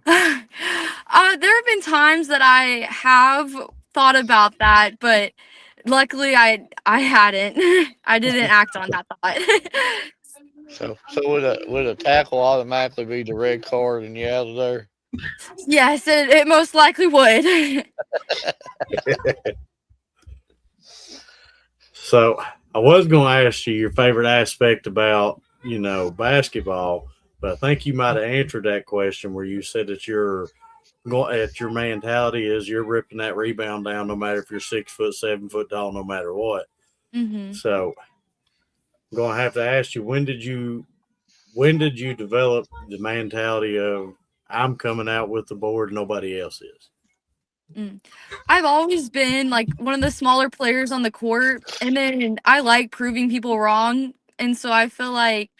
There have been times that I have thought about that, but luckily I hadn't. I didn't act on that thought. So would a tackle automatically be the red card and you out of there? Yes, it most likely would. So I was going to ask you your favorite aspect about, basketball, but I think you might have answered that question where you said that your mentality is you're ripping that rebound down no matter if you're 6 foot, 7 foot tall, no matter what. Hmm. So I'm going to have to ask you, when did you develop the mentality of I'm coming out with the board, nobody else is? Mm. I've always been like one of the smaller players on the court, and then I like proving people wrong. And so I feel like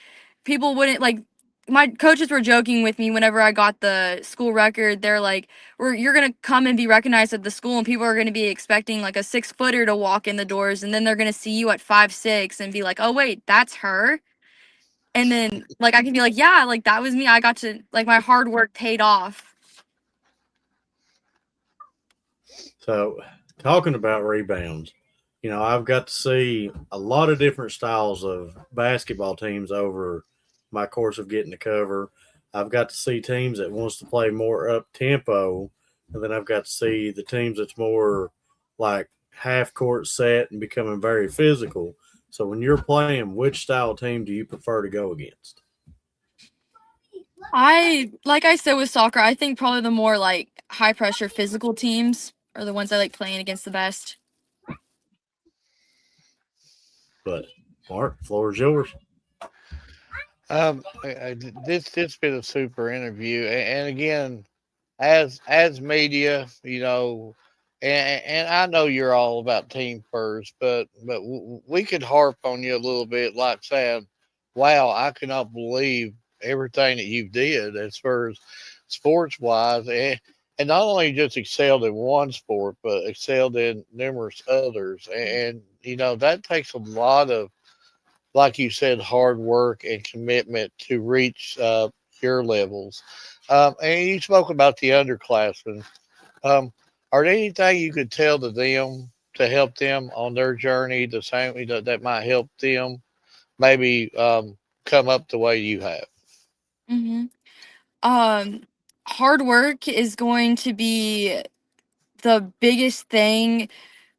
people wouldn't like my coaches were joking with me whenever I got the school record. They're like, you're gonna come and be recognized at the school, and people are gonna be expecting like a 6 footer to walk in the doors, and then they're gonna see you at 5'6" and be like, oh wait, that's her." And then like I can be like, yeah, like that was me. I got to like my hard work paid off. So, talking about rebounds, I've got to see a lot of different styles of basketball teams over my course of getting to cover. I've got to see teams that wants to play more up tempo, and then I've got to see the teams that's more like half court set and becoming very physical. So when you're playing, which style team do you prefer to go against? Like I said with soccer, I think probably the more like high pressure physical teams are the ones I like playing against the best. But Mark, floor is yours. This been a super interview, and again, as media, and I know you're all about team first, but we could harp on you a little bit, like saying, "Wow, I cannot believe everything that you did as far as sports wise," and not only just excelled in one sport, but excelled in numerous others, and that takes a lot of, like you said, hard work and commitment to reach your levels. And you spoke about the underclassmen. Um, are there anything you could tell to them to help them on their journey, the same that might help them maybe come up the way you have? Mm-hmm. Hard work is going to be the biggest thing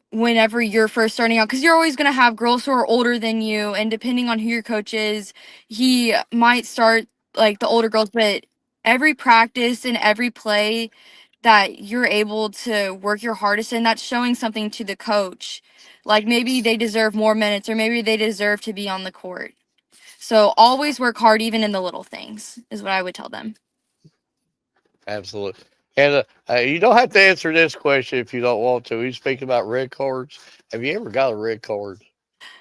whenever you're first starting out because you're always going to have girls who are older than you, and depending on who your coach is, he might start like the older girls, but every practice and every play that you're able to work your hardest in, that's showing something to the coach, like maybe they deserve more minutes or maybe they deserve to be on the court. So always work hard even in the little things is what I would tell them. Absolutely. And you don't have to answer this question if you don't want to. We speak about red cards. Have you ever got a red card?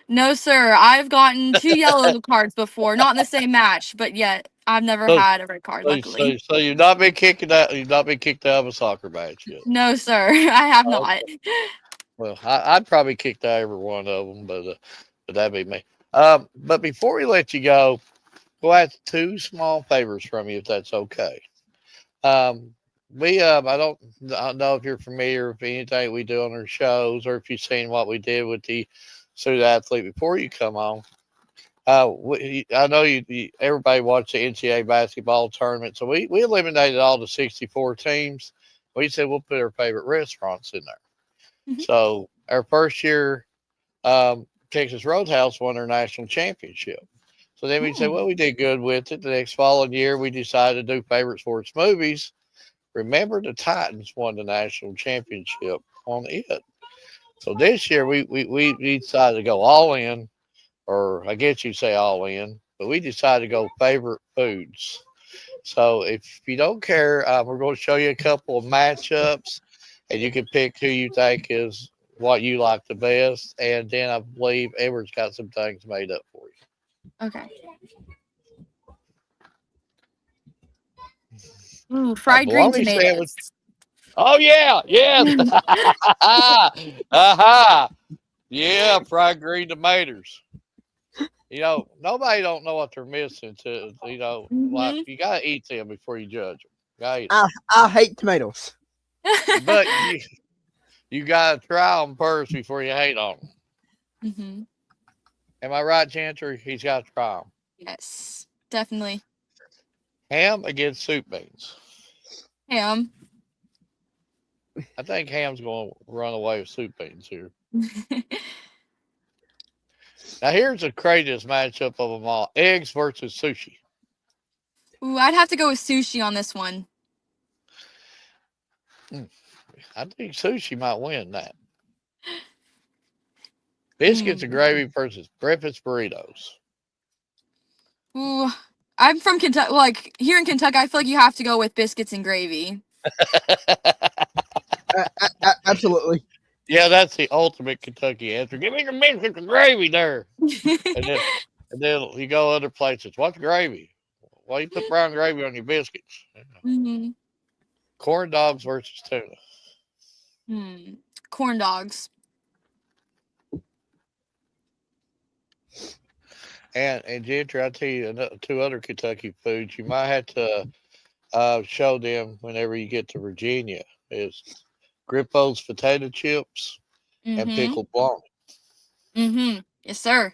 No, sir. I've gotten 2 yellow cards before, not in the same match, but yet I've never So, had a red card, luckily. so you've not been kicking out. You've not been kicked out of a soccer match yet. No, sir. I have not. Well, I'd probably kicked out every one of them, but that'd be me. But before we let you go, we'll ask two small favors from you, if that's okay. Um, I don't know if you're familiar with anything we do on our shows, or if you've seen what we did with the student athlete before you come on. I know everybody watched the NCAA basketball tournament, so we eliminated all the 64 teams. We said we'll put our favorite restaurants in there. Mhm. So our first year, Texas Roadhouse won their national championship. So then we said, well, we did good with it. The next following year, we decided to do favorite sports movies. Remember, the Titans won the national championship on it. So this year, we decided to go all in, or I guess you'd say all in, but we decided to go favorite foods. So if you don't care, we're going to show you a couple of matchups, and you can pick who you think is what you like the best. And then I believe Edward's got some things made up for you. Okay. Ooh, fried green Bologna sandwich. tomatoes. Oh yeah, yes. Yeah, fried green tomatoes. Nobody don't know what they're missing. Like Mhm. you gotta eat them before you judge them. Gotta eat 'em. I hate tomatoes. But you gotta try them first before you hate on them. Mhm. Am I right, Gentry? He's got to try them. Yes, definitely. Ham against soup beans. Ham. I think Ham's going to run away with soup beans here. Now here's the craziest matchup of them all: eggs versus sushi. Ooh, I'd have to go with sushi on this one. I think sushi might win that. Biscuits and gravy versus breakfast burritos. Ooh, I'm from Kentucky. Like here in Kentucky, I feel like you have to go with biscuits and gravy. Absolutely. Yeah, that's the ultimate Kentucky answer. Give me your biscuits and gravy there. And then you go other places. What's gravy? Why you put brown gravy on your biscuits? Mm-hmm. Corn dogs versus tuna. Corn dogs. And Gentry, I tell you, two other Kentucky foods you might have to show them whenever you get to Virginia is Grippo's potato chips and Mm-hmm. pickled bologna. Mm-hmm. Yes, sir.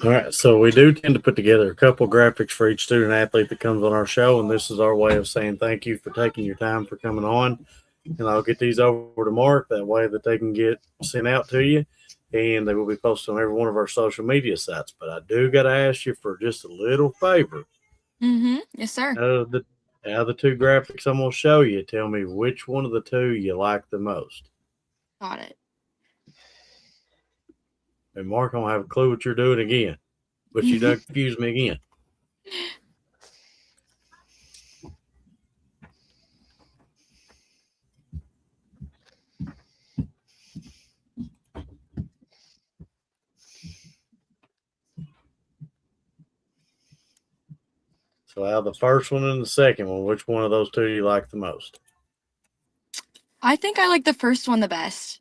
All right, so we do tend to put together a couple graphics for each student athlete that comes on our show, and this is our way of saying thank you for taking your time for coming on. and I'll get these over to Mark. That way that they can get sent out to you, and they will be posted on every one of our social media sites. But I do got to ask you for just a little favor. Yes, sir. Out of the out of the two graphics I'm gonna show you, tell me which one of the two you like the most. Got it. And Mark don't have a clue what you're doing again, but you done confused me again. So out of the first one and the second one, which one of those two you like the most? I think I like the first one the best.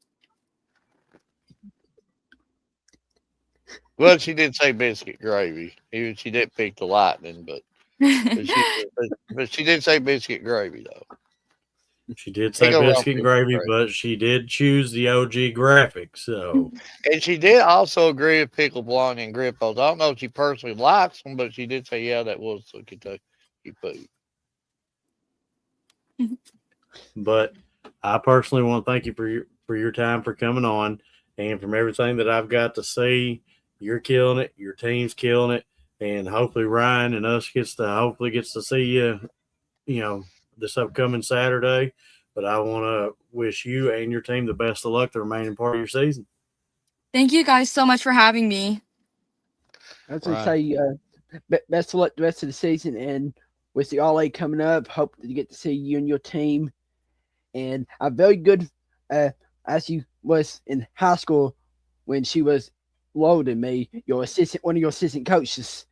Well, she did say biscuit gravy. Even she did pick the lightning, but she did say biscuit gravy though. She did Ain't say go wrong with biscuit and biscuit gravy, gravy. but she did choose the OG graphic. So And she did also agree with pickle bologna and grippos. I don't know if she personally likes them, but she did say, yeah, that was the Kentucky food. but I personally want to thank you for your time for coming on, and from everything that I've got to see, you're killing it. Your team's killing it, and hopefully Ryan and us gets to see you, you know, this upcoming Saturday. But I want to wish you and your team the best of luck the remaining part of your season. Thank you guys so much for having me. I was going to Right. say, best of luck the rest of the season. And with the All A coming up, hope to get to see you and your team. And a very good, as you was in high school when she was lower than me, one of your assistant coaches,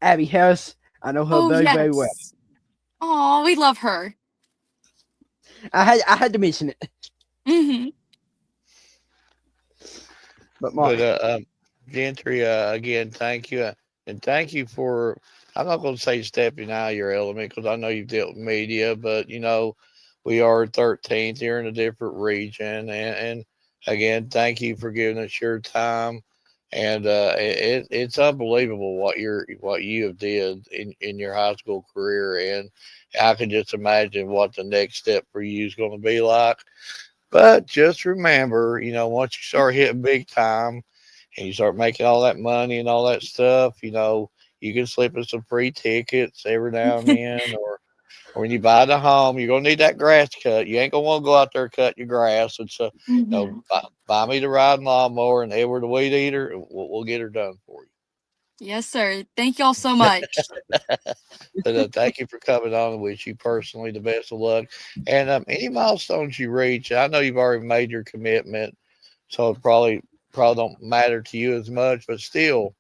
Abby Harris. I know her Oh, very, very well. yes. Oh, we love her. I had to mention it. Hmm. But Mark, Gentry, again, thank you. And thank you for, I'm not going to say stepping out of your element because I know you've dealt with media, but, we are 13th here in a different region. And again, thank you for giving us your time. And it's unbelievable what you have did in your high school career. And I can just imagine what the next step for you is going to be like. But just remember, once you start hitting big time, and you start making all that money and all that stuff, you can slip us some free tickets every now and then, or when you buy the home, you're gonna need that grass cut. You ain't gonna want to go out there cut your grass. And so, Hmm. buy me the riding lawnmower and Edward the weed eater, and we'll get her done for you. Yes, sir. Thank y'all so much. But thank you for coming on and wish you personally the best of luck. And any milestones you reach, I know you've already made your commitment, so it probably don't matter to you as much, but still,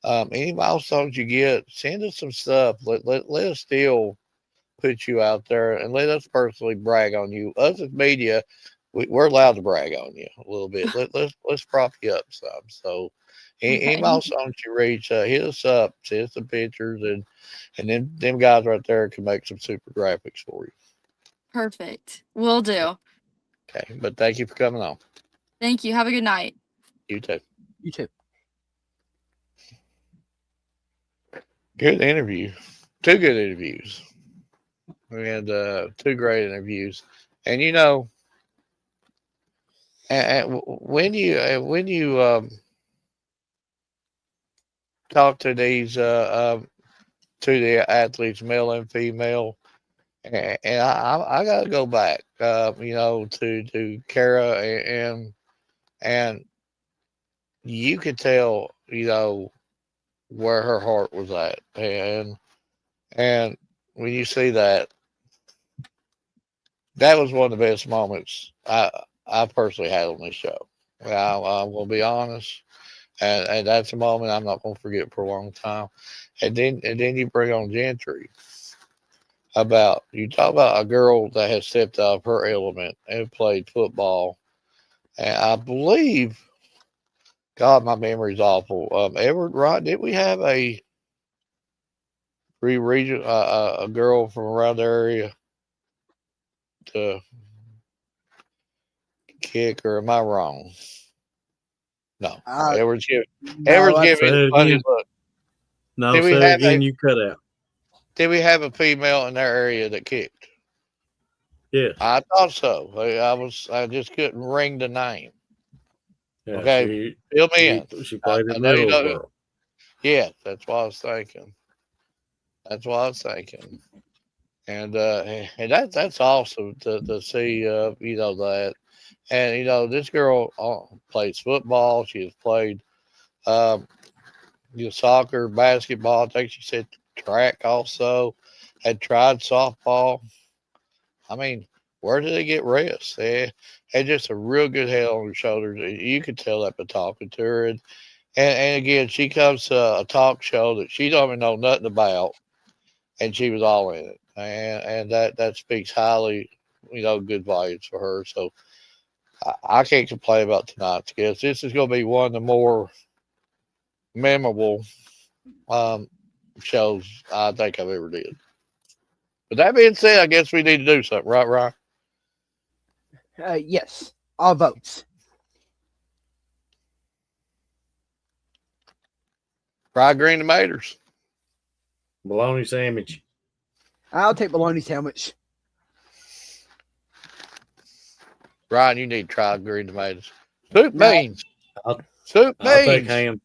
any milestones you get, send us some stuff. Let us still put you out there and let us personally brag on you. Us as media, we're allowed to brag on you a little bit. Let's prop you up some. So any Okay. milestones you reach, hit us up, send us some pictures, and then them guys right there can make some super graphics for you. Perfect. Will do. Okay, but thank you for coming on. Thank you. Have a good night. You too. you too. Good interview. Two good interviews. We had two great interviews, and when you talk to these to the athletes, male and female, and I got to go back, to Kara, and you could tell, where her heart was at, and when you see that, that was one of the best moments I personally had on this show. I'm gonna be honest, and that's a moment I'm not gonna forget for a long time. And then you bring on Gentry, about you talk about a girl that has stepped out of her element and played football. And I believe, God, my memory's awful. Edward, right? Did we have region a girl from around the area to kick, or am I wrong? No, Uh, Edward's no, I, giving me the Say it funny again. look. No, Did we say it have a again. You cut out. did we have a female in their area that kicked? Yes. I thought so. I just couldn't ring the name. Yeah, Okay, fill me in. she played I at know you know. Middlesboro. Yeah, that's what I was thinking. That's what I was thinking. And that's awesome to see. That. And this girl plays football. She has played um, soccer, basketball. I think she said track also. Had tried softball. I mean, where did they get rest? They had just a real good head on her shoulders. You could tell that by talking to her. And again, she comes to a talk show that she don't even know nothing about, and she was all in it. And that speaks highly, good volumes for her. So I can't complain about tonight's guest. This is going to be one of the more memorable um, shows I think I've ever did. But that being said, I guess we need to do something, right, Ryan? Yes, all votes. Fried green tomatoes. Bologna sandwich. I'll take bologna sandwich. Ryan, you need fried green tomatoes. Soup No. beans. I'll Soup take beans. ham.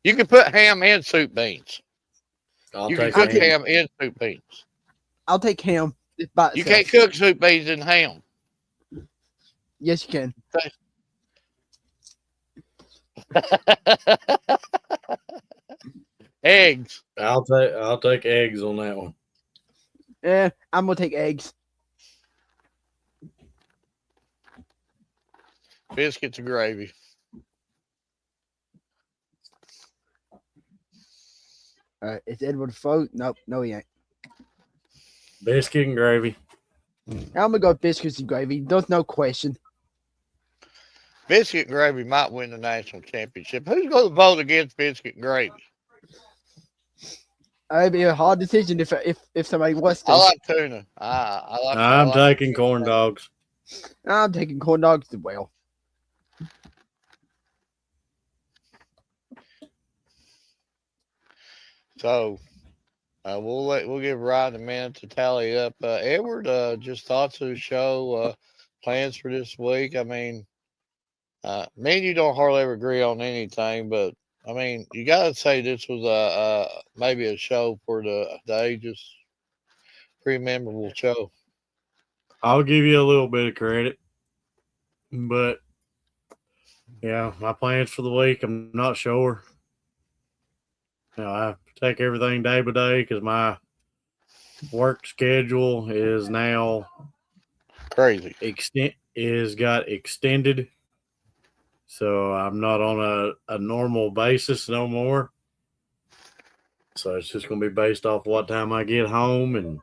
You can put ham in soup beans. I'll You can take cook ham. ham in soup beans. I'll take ham by You itself. can't cook soup beans in ham. Yes, you can. Eggs. I'll take eggs on that one. I'm gonna take eggs. Biscuits and gravy. Is Edward Foe? Nope, no, he ain't. Biscuit and gravy. I'm gonna go with biscuits and gravy. There's no question. Biscuit and gravy might win the national championship. Who's going to vote against biscuit and gravy? It'd be a hard decision if somebody was to. I like tuna. I I'm like taking corn dogs. I'm taking corn dogs as well. So we'll give Ryan a minute to tally up. Edward, just thoughts of the show, plans for this week. I mean, me and you don't hardly ever agree on anything, but I mean, you got to say this was maybe a show for the ages. Pretty memorable show. I'll give you a little bit of credit, but yeah, my plans for the week, I'm not sure. I take everything day by day because my work schedule is now Crazy. got extended, so I'm not on a normal basis no more. So it's just going to be based off what time I get home and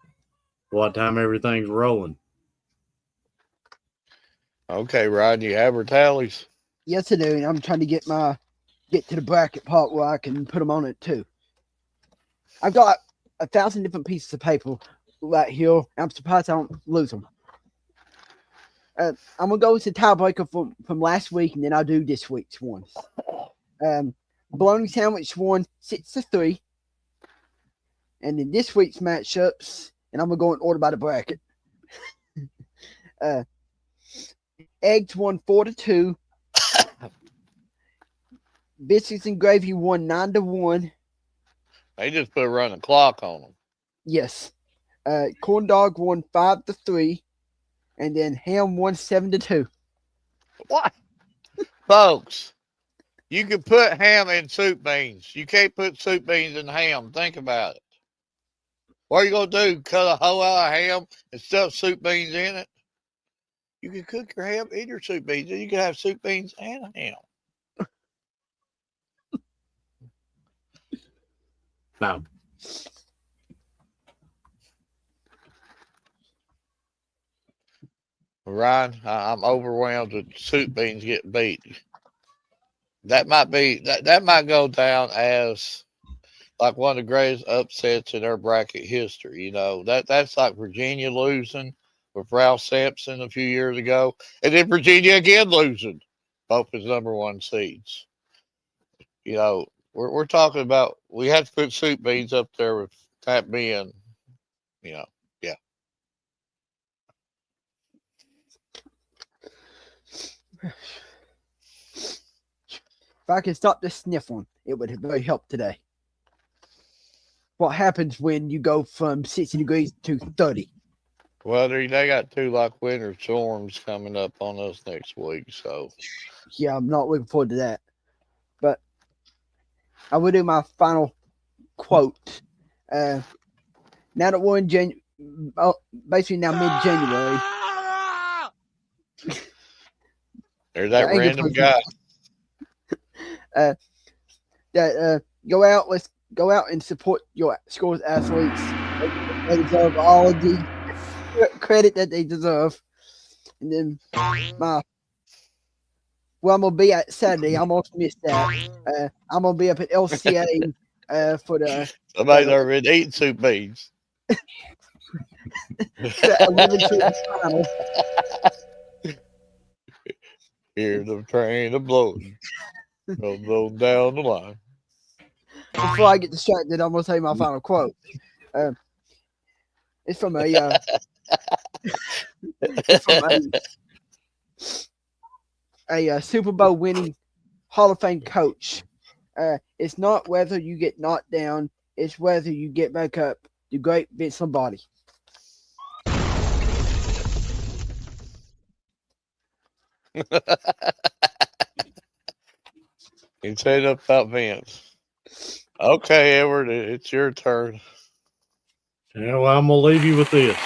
what time everything's rolling. Okay, Ryan, you have her tallies. Yes, I do. And I'm trying to get to the bracket part where I can put them on it too. I've got 1,000 different pieces of paper right here. I'm surprised I don't lose them. I'm gonna go with the tiebreaker from last week, and then I'll do this week's ones. Bologna sandwich won 6-3, and then this week's matchups, and I'm gonna go in order by the bracket. Eggs won 4-2. Biscuits and gravy won 9-1. They just put a running clock on them. Yes. Corn dog won 5-3, and then ham won 7-2. What? Folks, you can put ham in soup beans. You can't put soup beans in ham. Think about it. What are you going to do? Cut a whole out of ham and stuff soup beans in it? You can cook your ham in your soup beans. You can have soup beans and ham. No. Ryan, I'm overwhelmed with soup beans getting beat. That might go down as like one of the greatest upsets in our bracket history. That's like Virginia losing with Ralph Sampson a few years ago, and then Virginia again losing, both as number one seeds. We're talking about we have to put soup beans up there with that being, yeah. If I could stop this sniffling, it would really help today. What happens when you go from 60 degrees to 30? Well, they got two winter storms coming up on us next week, so Yeah, I'm not looking forward to that. But I will do my final quote. Now that we're in basically now mid-January. There's that random guy. Let's go out and support your school's athletes. They deserve all of the credit that they deserve. And then I'm gonna be at Saturday. I'm gonna miss that. I'm gonna be up at LCA for the Somebody's already been eating soup beans. the 11 final. Hear the train a blowing. Go down the line. Before I get distracted, I'm gonna say my final quote. It's from a Super Bowl winning Hall of Fame coach. It's not whether you get knocked down, it's whether you get back up. The great Vince Lombardi. You said about Vince. Okay, Edward, it's your turn. Yeah, well, I'm going to leave you with this.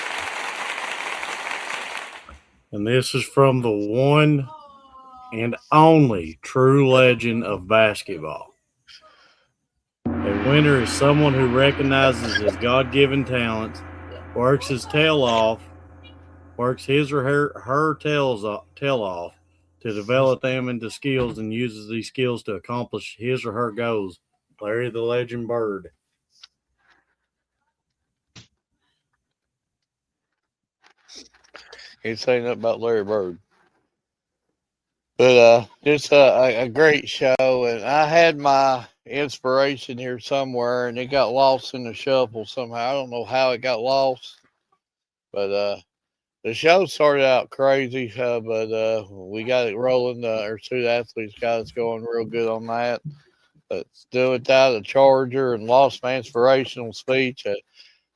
And this is from the one and only true legend of basketball. A winner is someone who recognizes his God-given talents, works his tail off, works his or her tail off to develop them into skills and uses these skills to accomplish his or her goals. Larry the Legend Bird. Ain't saying nothing about Larry Bird. But it's a great show, and I had my inspiration here somewhere, and it got lost in the shuffle somehow. I don't know how it got lost, but the show started out crazy, but we got it rolling. Our two athletes got us going real good on that. But still without a charger and lost my inspirational speech.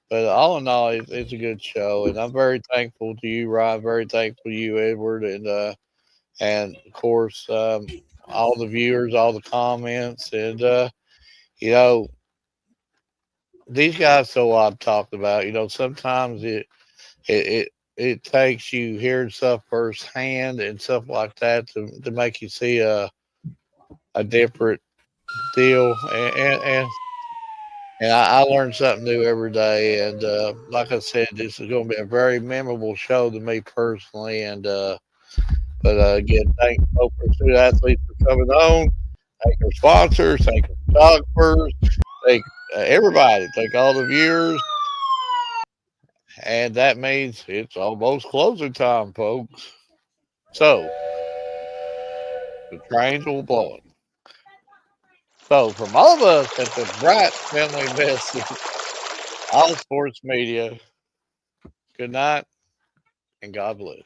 But all in all, it's a good show, and I'm very thankful to you, Ryan. Very thankful to you, Edward, and of course all the viewers, all the comments, and you know, these guys. So I've talked about. Sometimes it takes you hearing stuff firsthand and stuff like that to make you see a different deal, and I learn something new every day. And like I said, this is going to be a very memorable show to me personally. And but again, thank both pursuit athletes for coming on. Thank our sponsors. Thank our photographers. Thank everybody. Thank all the viewers. And that means it's almost closing time, folks. So the trains will blow it. So from all of us at the Bryant Family Message, all sports media, good night and God bless.